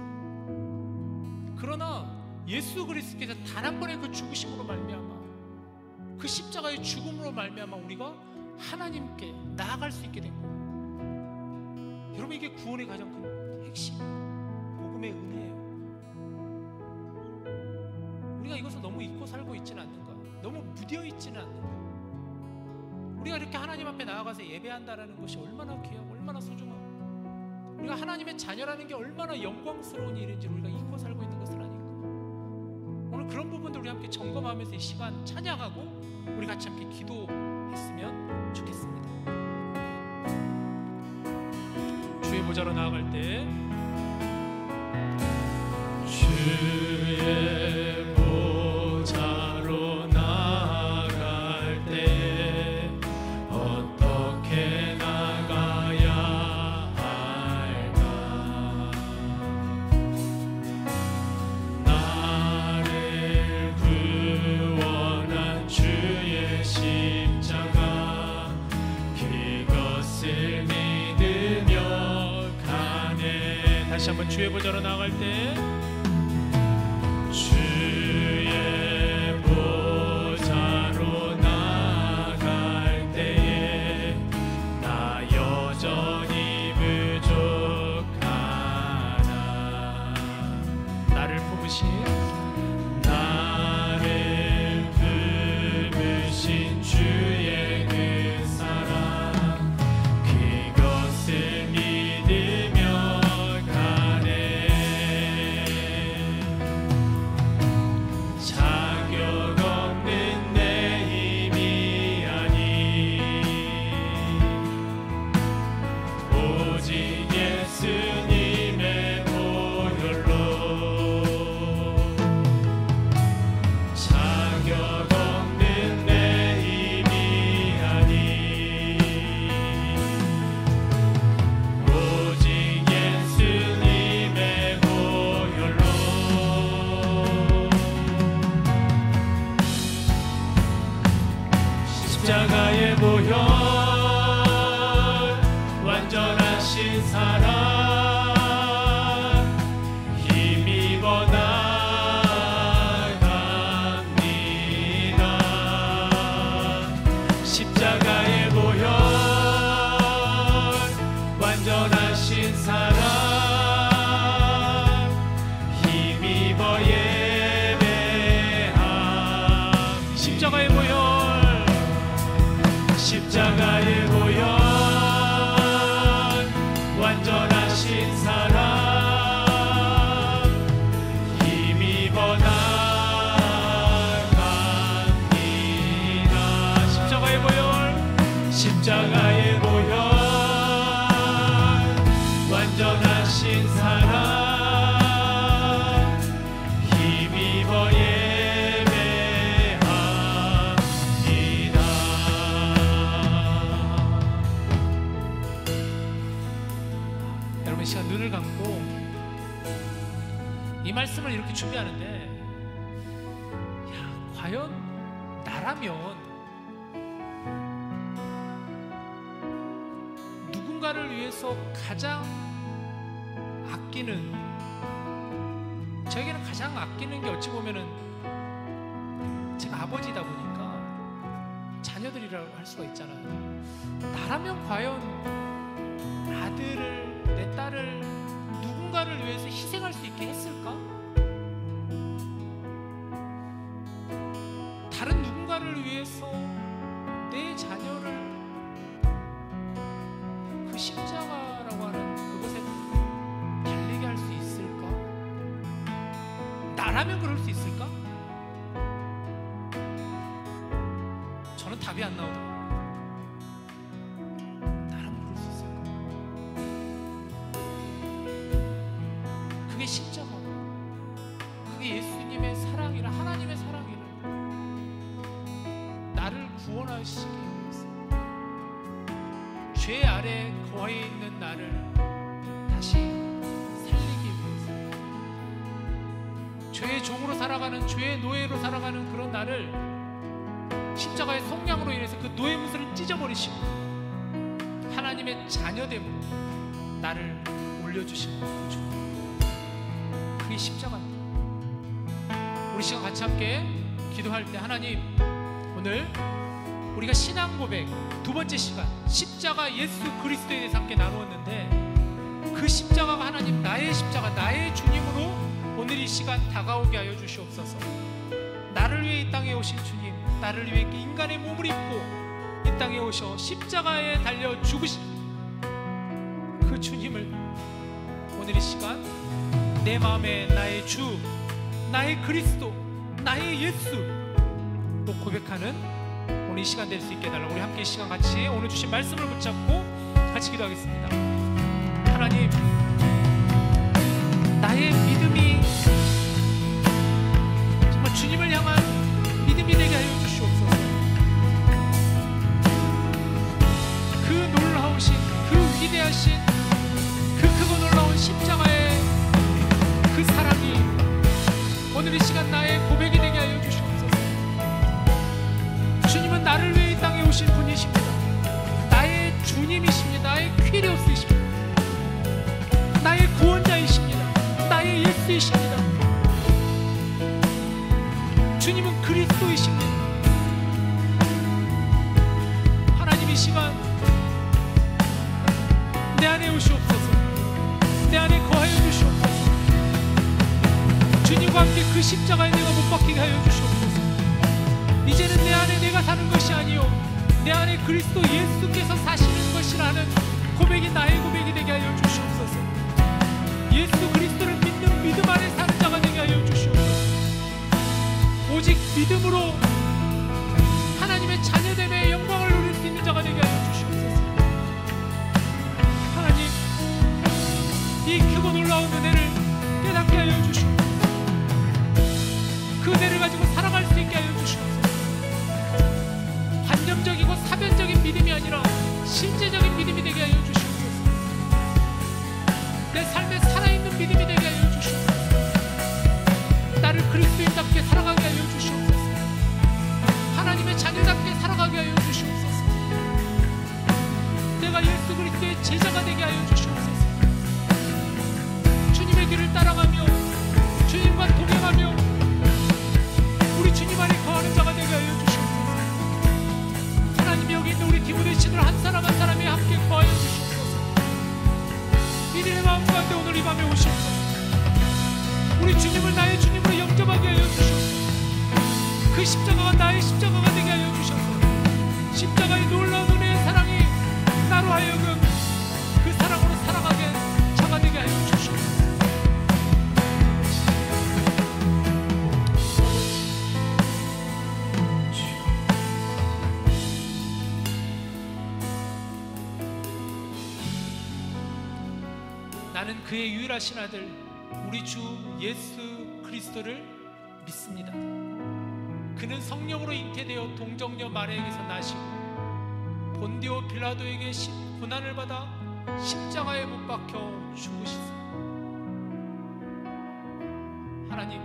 그러나 예수 그리스도께서 단 한 번의 그 죽으심으로 말미암아, 그 십자가의 죽음으로 말미암아 우리가 하나님께 나아갈 수 있게 된 거예요. 여러분, 이게 구원의 가장 큰 핵심, 복음의 은혜예요. 우리가 이것을 너무 잊고 살고 있지는 않는가, 너무 무뎌 있지는 않는가. 우리가 이렇게 하나님 앞에 나아가서 예배한다라는 것이 얼마나 귀하고 얼마나 소중하고, 우리가 하나님의 자녀라는 게 얼마나 영광스러운 일인지 우리가 잊고 살고 있는 것을 아닌가. 오늘 그런 부분들 우리 함께 점검하면서 이 시간 찬양하고 우리 같이 함께 기도했으면 좋겠습니다. 주의 보좌로 나아갈 때 주의 보좌로 나아갈 십자가의 보혈 완전하신 사랑 힘입어 나갑니다. 십자가의 보혈 완전하신 사랑 힘입어 예배함. 십자가의 보혈, 십자가의 보혈 완전하신 사랑 힘입어 나갑니다. 십자가의 보혈, 십자가의 보혈 완전하신 사랑 힘입어 예배합니다. 여러분, 이 시간 눈을 감고 이 말씀을 이렇게 준비하는데, 야, 과연 나라면 누군가를 위해서 가장 아끼는, 저에게는 가장 아끼는 게 어찌 보면은 제가 아버지다 보니까 자녀들이라고 할 수가 있잖아요. 나라면 과연 아들을, 내 딸을 누군가를 위해서 희생할 수 있게 했을까? 다른 누군가를 위해서 내 자녀를 그 십자가라고 하는 그것에 달리게 할 수 있을까? 나라면 그럴 수 있을까? 저는 답이 안 나오더라고요. 나라면 그럴 수 있을까? 그게 십자가, 그게 예수님의 사랑이라, 하나님의 사랑이라, 나를 구원하시기 위해서, 죄 아래 거해 있는 나를 다시 살리기 위해서, 죄의 종으로 살아가는, 죄의 노예로 살아가는 그런 나를 십자가의 성량으로 인해서 그 노예 문서를 찢어버리시고 하나님의 자녀됨으로 나를 올려주신 거죠. 그게 십자가입니다. 우리 시간 같이 함께 기도할 때, 하나님, 오늘 우리가 신앙 고백 두 번째 시간, 십자가 예수 그리스도에 대해서 함께 나누었는데, 그 십자가가 하나님, 나의 십자가, 나의 주님으로 오늘 이 시간 다가오게 하여 주시옵소서. 나를 위해 이 땅에 오신 주님, 나를 위해 인간의 몸을 입고 이 땅에 오셔 십자가에 달려 죽으신 그 주님을 오늘 이 시간 내 마음에 나의 주, 나의 그리스도, 나의 예수로 고백하는 오늘 이 시간 될 수 있게 해달라고, 우리 함께 이 시간 같이 오늘 주신 말씀을 붙잡고 같이 기도하겠습니다. 하나님, 나의 믿음이 정말 주님을 향한 믿음이 되게 하여 주시옵소서. 그 놀라우신, 그 위대하신, 그 크고 놀라운 십자가의 그 사랑이 오늘 이 시간 나의 고백이 되게 하여 주시옵소서. 주님은 나를 위해 이 땅에 오신 분이십니다. 나의 주님이십니다. 나의 퀴리오스이십니다. 나의 구원자이십니다. 나의 예수이십니다. 주님은 그리스도이십니다. 하나님, 이 시간 내 안에 오시옵소서. 내 안에 거하여 주시옵소서. 주님과 함께 그 십자가에 내가 못 박히게 하여 주시옵소서. 이제는 내 안에 내가 사는 것이 아니요 내 안에 그리스도 예수께서 사시는 것이라는 고백이 나의 고백이 되게 하여 주시옵소서. 예수 그리스도를 믿는 믿음 안에 사는 자가 되게 하여 주시옵소서. 오직 믿음으로 하나님의 자녀됨의 영광을 누릴 수 있는 자가 되게 하여 주시옵소서. 하나님, 이 크고 놀라운 은혜를 깨닫게 하여 주시옵소서. 그 은혜를 가지고 살아갈 수 있게 하여 주시옵소서. 관념적이고 사변적인 믿음이 아니라 실제적인 믿음이 되게 하여 주시옵소서. 내 삶에 살아있는 믿음이 되게 하여 주시옵소서. 나를 그리스도인답게 살아가게 하여 주시옵소서. 자녀답게 살아가게 하여 주시옵소서. 내가 예수 그리스도의 제자가 되게 하여 주시옵소서. 주님의 길을 따라가며 주님과 동행하며 우리 주님 안에 거하는 자가 되게 하여 주시옵소서. 하나님, 여기 있는 우리 디모데신을 한 사람 한 사람이 함께 거하여 주시옵소서. 믿음의 마음 가운데 오늘 이 밤에 오시옵소서. 우리 주님을 나의 주님으로 영접하게 하여 주시옵소서. 그 십자가가 나의 십자가가 되게 하여 주셔서 십자가의 놀라운 은혜의 사랑이 나로 하여금 그 사랑으로 살아가게 자가 되게 하여 주시옵소서. 나는 그의 유일하신 아들 우리 주 예수 그리스도를 믿습니다. 그는 성령으로 잉태되어 동정녀 마리아에게서 나시고 본디오 빌라도에게 고난을 받아 십자가에 못 박혀 죽으시사. 하나님,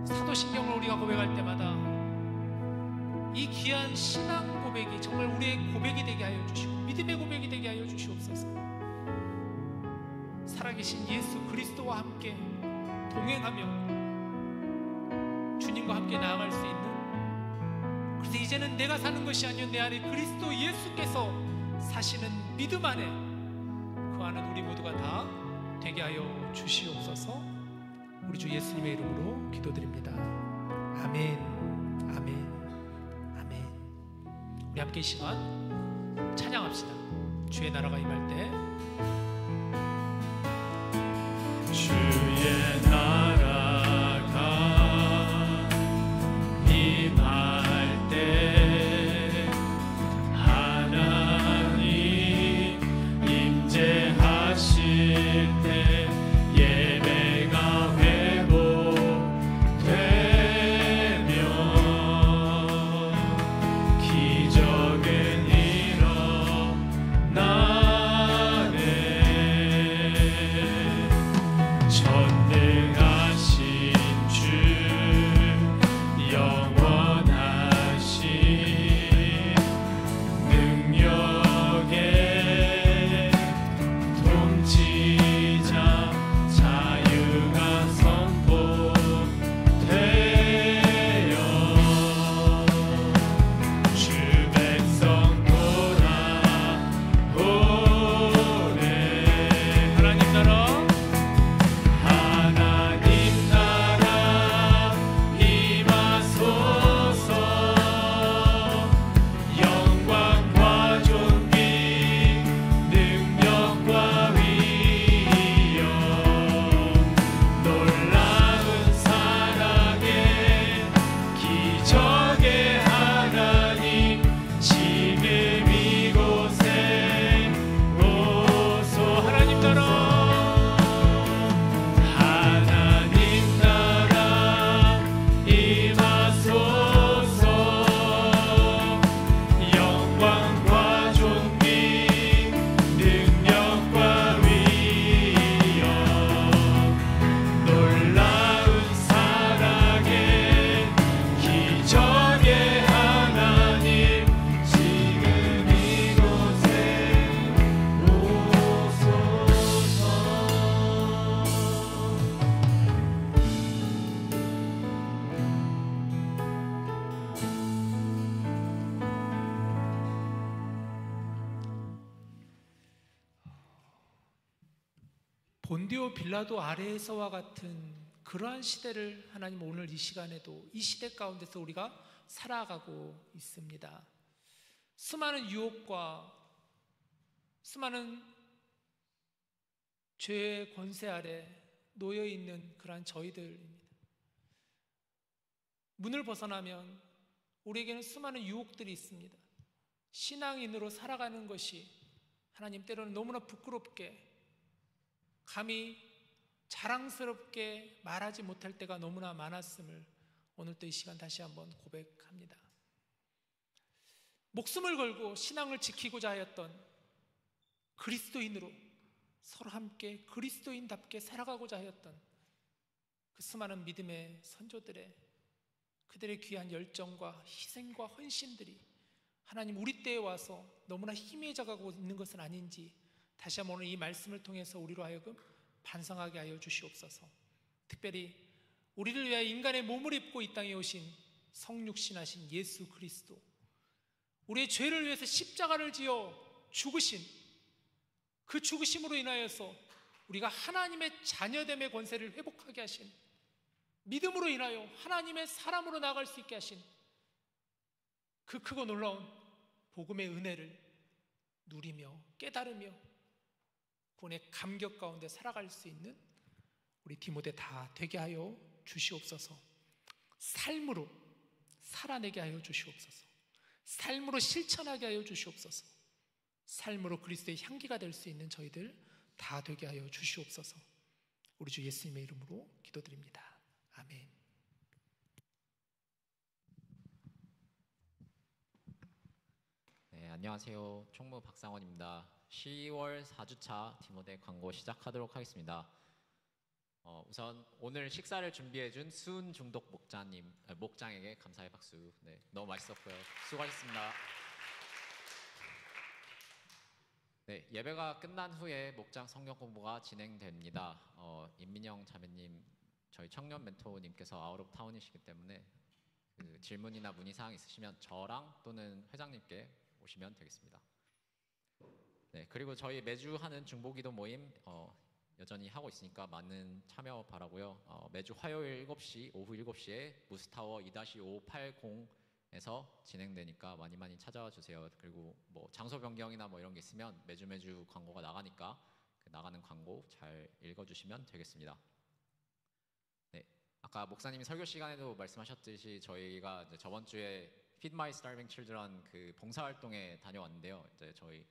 사도신경을 우리가 고백할 때마다 이 귀한 신앙 고백이 정말 우리의 고백이 되게 하여 주시고 믿음의 고백이 되게 하여 주시옵소서. 살아계신 예수 그리스도와 함께 동행하며 주님과 함께 나아갈 수 있는, 그래서 이제는 내가 사는 것이 아니요 내 안에 그리스도 예수께서 사시는 믿음 안에 그 안은 우리 모두가 다 되게 하여 주시옵소서. 우리 주 예수님의 이름으로 기도드립니다. 아멘, 아멘, 아멘. 우리 함께 이 시간 찬양합시다. 주의 나라가 임할 때. 주의 나라가 임할 때 하나님 임재하실 때 예배가 회복되며 기적은 일어나네. 전능하신 주 영원하신 능력의 통치자 자유가 선포되어 주 백성 돌아오네. 하나님 나라 임하소서. 영광과 존귀 능력과 위엄 놀라운 사랑의 기적의 하나님 지금 이곳에 오소. 하나님 나라 하나님 나라 임하소서. 영광과 존귀 능력과 위엄 놀라운 사랑의 기적의 하나님 지금 이곳에 오소서. 본디오 빌라도 아래에서와 같은 그러한 시대를 하나님 오늘 이 시간에도 이 시대 가운데서 우리가 살아가고 있습니다. 수많은 유혹과 수많은 죄의 권세 아래 놓여 있는 그러한 저희들입니다. 문을 벗어나면 우리에게는 수많은 유혹들이 있습니다. 신앙인으로 살아가는 것이 하나님 때로는 너무나 부끄럽게 감히 자랑스럽게 말하지 못할 때가 너무나 많았음을 오늘 또 이 시간 다시 한번 고백합니다. 목숨을 걸고 신앙을 지키고자 하였던 그리스도인으로 서로 함께 그리스도인답게 살아가고자 하였던 그 수많은 믿음의 선조들의 그들의 귀한 열정과 희생과 헌신들이 하나님 우리 때에 와서 너무나 희미해져가고 있는 것은 아닌지 다시 한번 오늘 이 말씀을 통해서 우리로 하여금 반성하게 하여 주시옵소서. 특별히 우리를 위하여 인간의 몸을 입고 이 땅에 오신 성육신하신 예수 그리스도, 우리의 죄를 위해서 십자가를 지어 죽으신 그 죽으심으로 인하여서 우리가 하나님의 자녀됨의 권세를 회복하게 하신, 믿음으로 인하여 하나님의 사람으로 나아갈 수 있게 하신 그 크고 놀라운 복음의 은혜를 누리며 깨달으며 구원의 감격 가운데 살아갈 수 있는 우리 디모데 다 되게 하여 주시옵소서. 삶으로 살아내게 하여 주시옵소서. 삶으로 실천하게 하여 주시옵소서. 삶으로 그리스도의 향기가 될 수 있는 저희들 다 되게 하여 주시옵소서. 우리 주 예수님의 이름으로 기도드립니다. 아멘. 네, 안녕하세요. 총무 박상원입니다. 10월 4주차 디모데 광고 시작하도록 하겠습니다. 우선 오늘 식사를 준비해준 수은 중독 목장에게 감사의 박수. 네, 너무 맛있었고요. 수고하셨습니다. 네, 예배가 끝난 후에 목장 성경 공부가 진행됩니다. 임민영 자매님, 저희 청년 멘토님께서 아웃 오브 타운이시기 때문에 그 질문이나 문의사항 있으시면 저랑 또는 회장님께 오시면 되겠습니다. 네, 그리고 저희 매주 하는 중보기도 모임 여전히 하고 있으니까 많은 참여 바라고요. 매주 화요일 7시, 오후 7시에 무스타워 2-580에서 진행되니까 많이 찾아와 주세요. 그리고 뭐 장소 변경이나 뭐 이런 게 있으면 매주 광고가 나가니까 그 나가는 광고 잘 읽어주시면 되겠습니다. 네, 아까 목사님이 설교 시간에도 말씀하셨듯이 저희가 이제 저번 주에 Feed My Starving Children 그 봉사활동에 다녀왔는데요. 이제 저희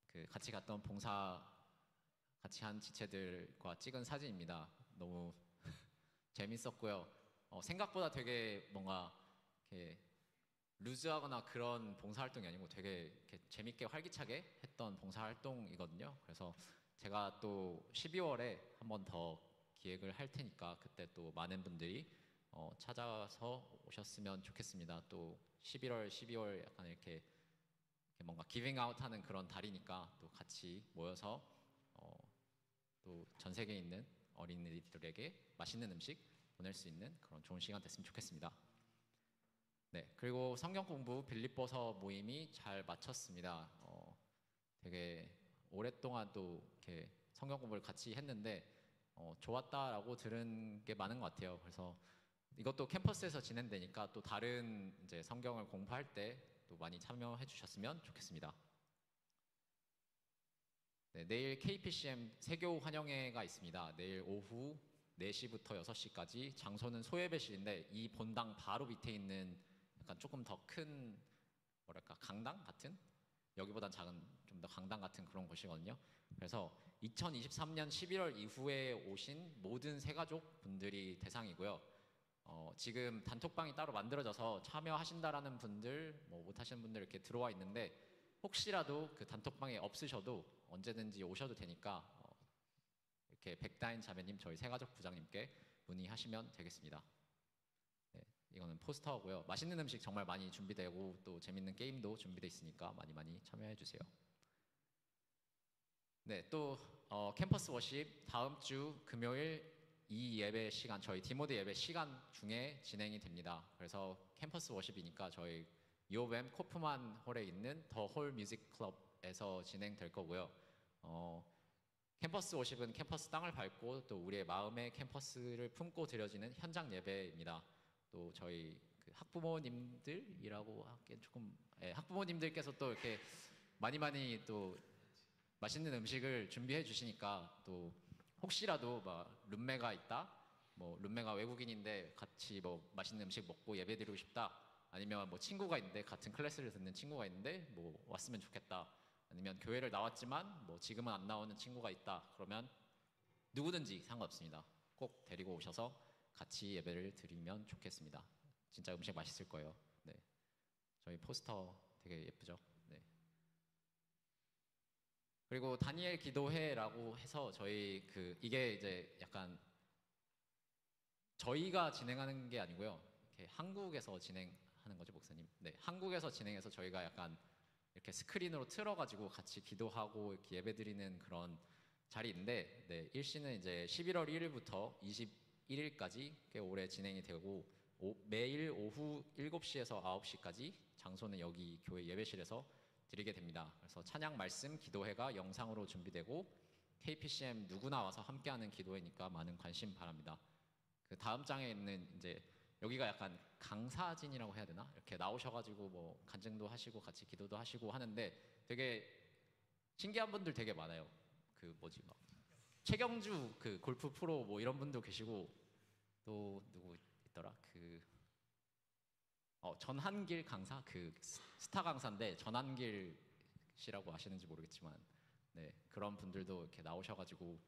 그 같이 갔던 봉사 같이 한 지체들과 찍은 사진입니다. 너무 재밌었고요. 생각보다 되게 뭔가 이렇게 루즈하거나 그런 봉사활동이 아니고 되게 이렇게 재밌게 활기차게 했던 봉사활동이거든요. 그래서 제가 또 12월에 한 번 더 기획을 할 테니까 그때 또 많은 분들이 찾아서 오셨으면 좋겠습니다. 또 11월, 12월 약간 이렇게 뭔가 기빙 아웃 하는 그런 달이니까 또 같이 모여서 또 전 세계에 있는 어린이들에게 맛있는 음식 보낼 수 있는 그런 좋은 시간 됐으면 좋겠습니다. 네, 그리고 성경 공부 빌립보서 모임이 잘 마쳤습니다. 되게 오랫동안 또 이렇게 성경 공부를 같이 했는데 좋았다라고 들은 게 많은 것 같아요. 그래서 이것도 캠퍼스에서 진행되니까 또 다른 이제 성경을 공부할 때 또 많이 참여해 주셨으면 좋겠습니다. 네, 내일 KPCM 세교 환영회가 있습니다. 내일 오후 4시부터 6시까지 장소는 소예배실인데 이 본당 바로 밑에 있는 약간 조금 더 큰 뭐랄까 강당 같은, 여기보단 작은 좀 더 강당 같은 그런 곳이거든요. 그래서 2023년 11월 이후에 오신 모든 새가족 분들이 대상이고요. 지금 단톡방이 따로 만들어져서 참여하신다라는 분들, 뭐 못하시는 분들 이렇게 들어와 있는데 혹시라도 그 단톡방에 없으셔도 언제든지 오셔도 되니까 이렇게 백다인 자매님, 저희 새가족 부장님께 문의하시면 되겠습니다. 네, 이거는 포스터고요. 맛있는 음식 정말 많이 준비되고 또 재밌는 게임도 준비되어 있으니까 많이 참여해 주세요. 네, 또 캠퍼스 워십 다음 주 금요일 이 예배 시간, 저희 디모데 예배 시간 중에 진행이 됩니다. 그래서 캠퍼스 워십이니까 저희 요뱀 코프만 홀에 있는 더 홀 뮤직 클럽에서 진행될 거고요. 캠퍼스 워십은 캠퍼스 땅을 밟고 또 우리의 마음의 캠퍼스를 품고 드려지는 현장 예배입니다. 또 저희 그 학부모님들이라고 하기엔 조금 학부모님들께서 또 이렇게 많이 또 맛있는 음식을 준비해 주시니까 또 혹시라도 막 룸메가 있다, 뭐 룸메가 외국인인데 같이 뭐 맛있는 음식 먹고 예배드리고 싶다, 아니면 뭐 친구가 있는데 같은 클래스를 듣는 친구가 있는데 뭐 왔으면 좋겠다, 아니면 교회를 나왔지만 뭐 지금은 안 나오는 친구가 있다, 그러면 누구든지 상관없습니다. 꼭 데리고 오셔서 같이 예배를 드리면 좋겠습니다. 진짜 음식 맛있을 거예요. 네, 저희 포스터 되게 예쁘죠? 네. 그리고 다니엘 기도회라고 해서 저희 이게 이제 약간 저희가 진행하는 게 아니고요. 이렇게 한국에서 진행하는 거죠, 목사님? 네, 한국에서 진행해서 저희가 약간 이렇게 스크린으로 틀어가지고 같이 기도하고 이렇게 예배드리는 그런 자리인데, 네, 일시는 이제 11월 1일부터 21일까지 올해 진행이 되고 매일 오후 7시에서 9시까지 장소는 여기 교회 예배실에서 드리게 됩니다. 그래서 찬양 말씀 기도회가 영상으로 준비되고 KPCM 누구나 와서 함께하는 기도회니까 많은 관심 바랍니다. 그 다음 장에 있는 이제 여기가 약간 강사진이라고 해야 되나? 이렇게 나오셔가지고 뭐 간증도 하시고 같이 기도도 하시고 하는데 되게 신기한 분들 되게 많아요. 그 뭐지 막 최경주 그 골프 프로 뭐 이런 분도 계시고 또 누구 있더라? 그 전한길 강사 그 스타 강사인데 전한길 씨라고 아시는지 모르겠지만 네 그런 분들도 이렇게 나오셔가지고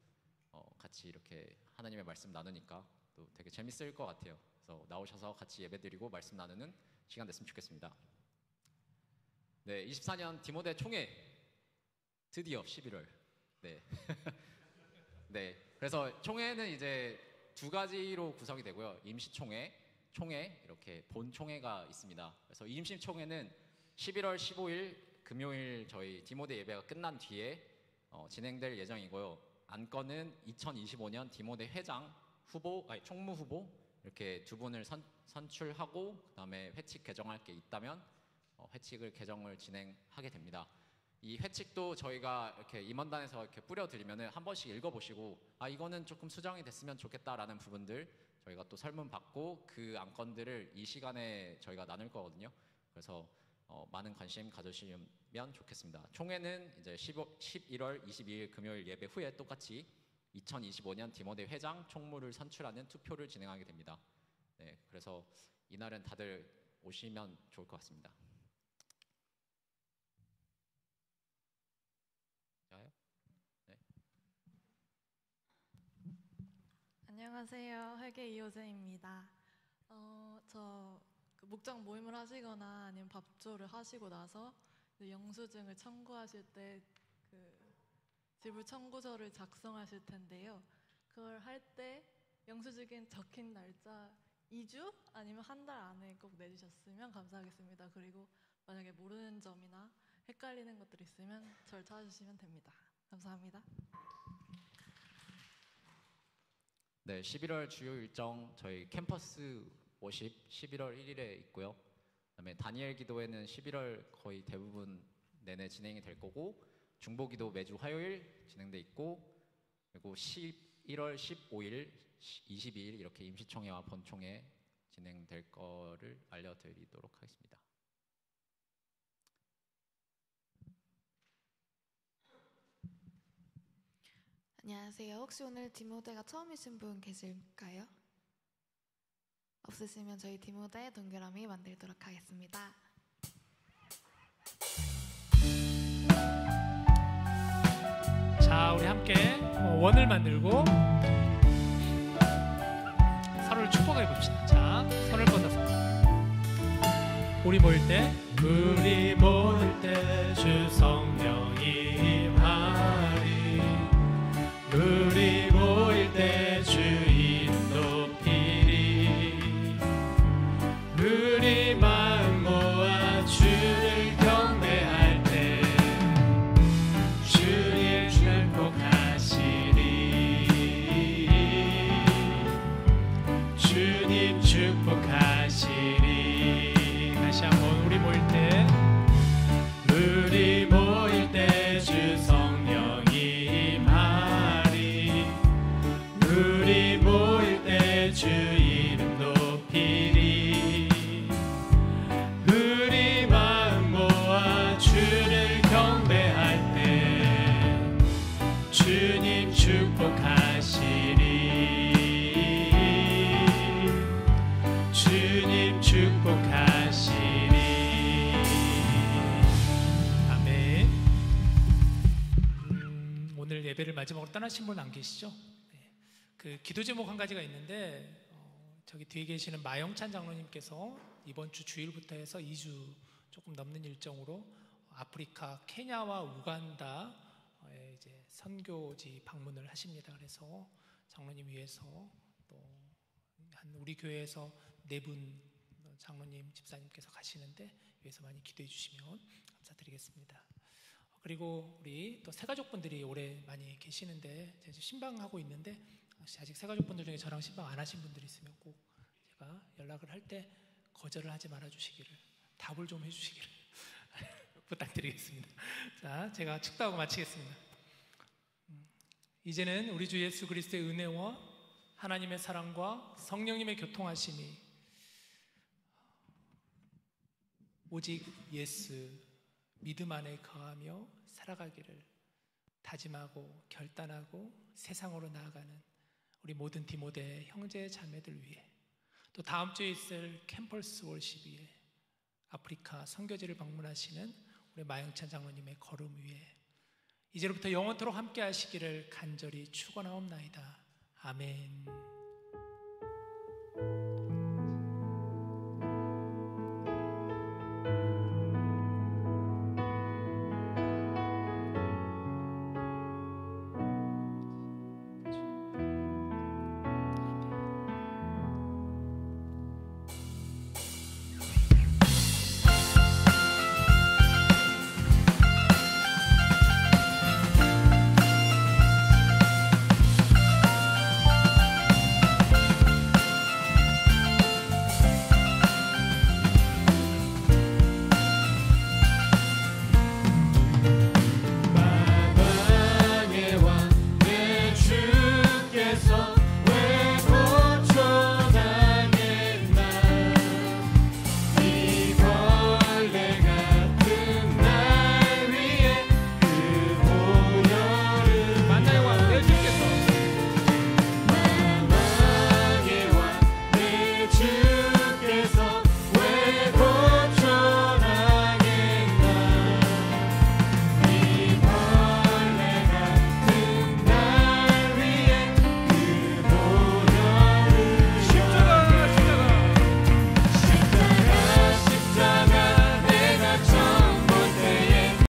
같이 이렇게 하나님의 말씀 나누니까 또 되게 재밌을 것 같아요. 그래서 나오셔서 같이 예배드리고 말씀 나누는 시간 됐으면 좋겠습니다. 네, 24년 디모데 총회 드디어 11월. 네, 네. 그래서 총회는 이제 두 가지로 구성이 되고요. 임시총회, 총회 이렇게 본총회가 있습니다. 그래서 임시총회는 11월 15일 금요일 저희 디모데 예배가 끝난 뒤에 진행될 예정이고요. 안건은 2025년 디모데 회장 후보, 총무 후보 이렇게 두 분을 선출하고 그다음에 회칙 개정할 게 있다면 회칙을 개정을 진행하게 됩니다. 이 회칙도 저희가 이렇게 임원단에서 이렇게 뿌려드리면은 한 번씩 읽어보시고 이거는 조금 수정이 됐으면 좋겠다라는 부분들 저희가 또 설문 받고 그 안건들을 이 시간에 저희가 나눌 거거든요. 그래서 많은 관심 가져주시면 좋겠습니다. 총회는 이제 11월 22일 금요일 예배 후에 똑같이 2025년 디모데 회장 총무를 선출하는 투표를 진행하게 됩니다. 네, 그래서 이날은 다들 오시면 좋을 것 같습니다. 네. 안녕하세요. 회계 이호재입니다. 저 목장 모임을 하시거나 아니면 밥조를 하시고 나서 영수증을 청구하실 때 지불 청구서를 작성하실 텐데요. 그걸 할 때 영수증에 적힌 날짜 2주 아니면 한 달 안에 꼭 내주셨으면 감사하겠습니다. 그리고 만약에 모르는 점이나 헷갈리는 것들이 있으면 저를 찾아주시면 됩니다. 감사합니다. 네, 11월 주요 일정 저희 캠퍼스 워십 11월 1일에 있고요. 그다음에 다니엘 기도회는 11월 거의 대부분 내내 진행이 될 거고 중보기도 매주 화요일 진행돼 있고 그리고 11월 15일, 22일 이렇게 임시총회와 본총회 진행될 거를 알려드리도록 하겠습니다. 안녕하세요. 혹시 오늘 디모데가 처음이신 분 계실까요? 없으시면 저희 디모데 동그라미 만들도록 하겠습니다. 자, 우리 함께 원을 만들고 서로를 축복해 봅시다. 자, 손을 뻗어서 우리 모일 때 주 성령이 임하리 우리 모일 때 주 이름 높이리 우리 마음 모아 주를 경배할 때 주님 축복하시리 주님 축복하시리 다시 한번 우리 모일 때 주 성령이 임하리 우리 모일 때 주 이름 높이리 우리 마음 모아 주를 경배할 때 주님 축복하시리 주님 축복하시리 아멘. 오늘 예배를 마지막으로 떠나신 분 안 계시죠? 네. 그 기도 제목 한 가지가 있는데 저기 뒤에 계시는 마영찬 장로님께서 이번 주 주일부터 해서 2주 조금 넘는 일정으로 아프리카 케냐와 우간다에 이제 선교지 방문을 하십니다. 그래서 장로님 위해서 또 한 우리 교회에서 4분 장로님, 집사님께서 가시는데 위해서 많이 기도해 주시면 감사드리겠습니다. 그리고 우리 또 새가족분들이 올해 많이 계시는데 제가 신방하고 있는데 아직 새가족분들 중에 저랑 신방 안 하신 분들이 있으면 꼭 제가 연락을 할 때 거절을 하지 말아 주시기를, 답을 좀 해주시기를 부탁드리겠습니다. 자, 제가 축도하고 마치겠습니다. 이제는 우리 주 예수 그리스도의 은혜와 하나님의 사랑과 성령님의 교통하심이 오직 예수 믿음 안에 거하며 살아가기를 다짐하고 결단하고 세상으로 나아가는 우리 모든 디모데 형제 자매들 위해, 또 다음 주에 있을 캠퍼스 월십 위에, 아프리카 선교지를 방문하시는 우리 마영찬 장로님의 걸음 위에 이제로부터 영원토록 함께 하시기를 간절히 축원하옵나이다. 아멘.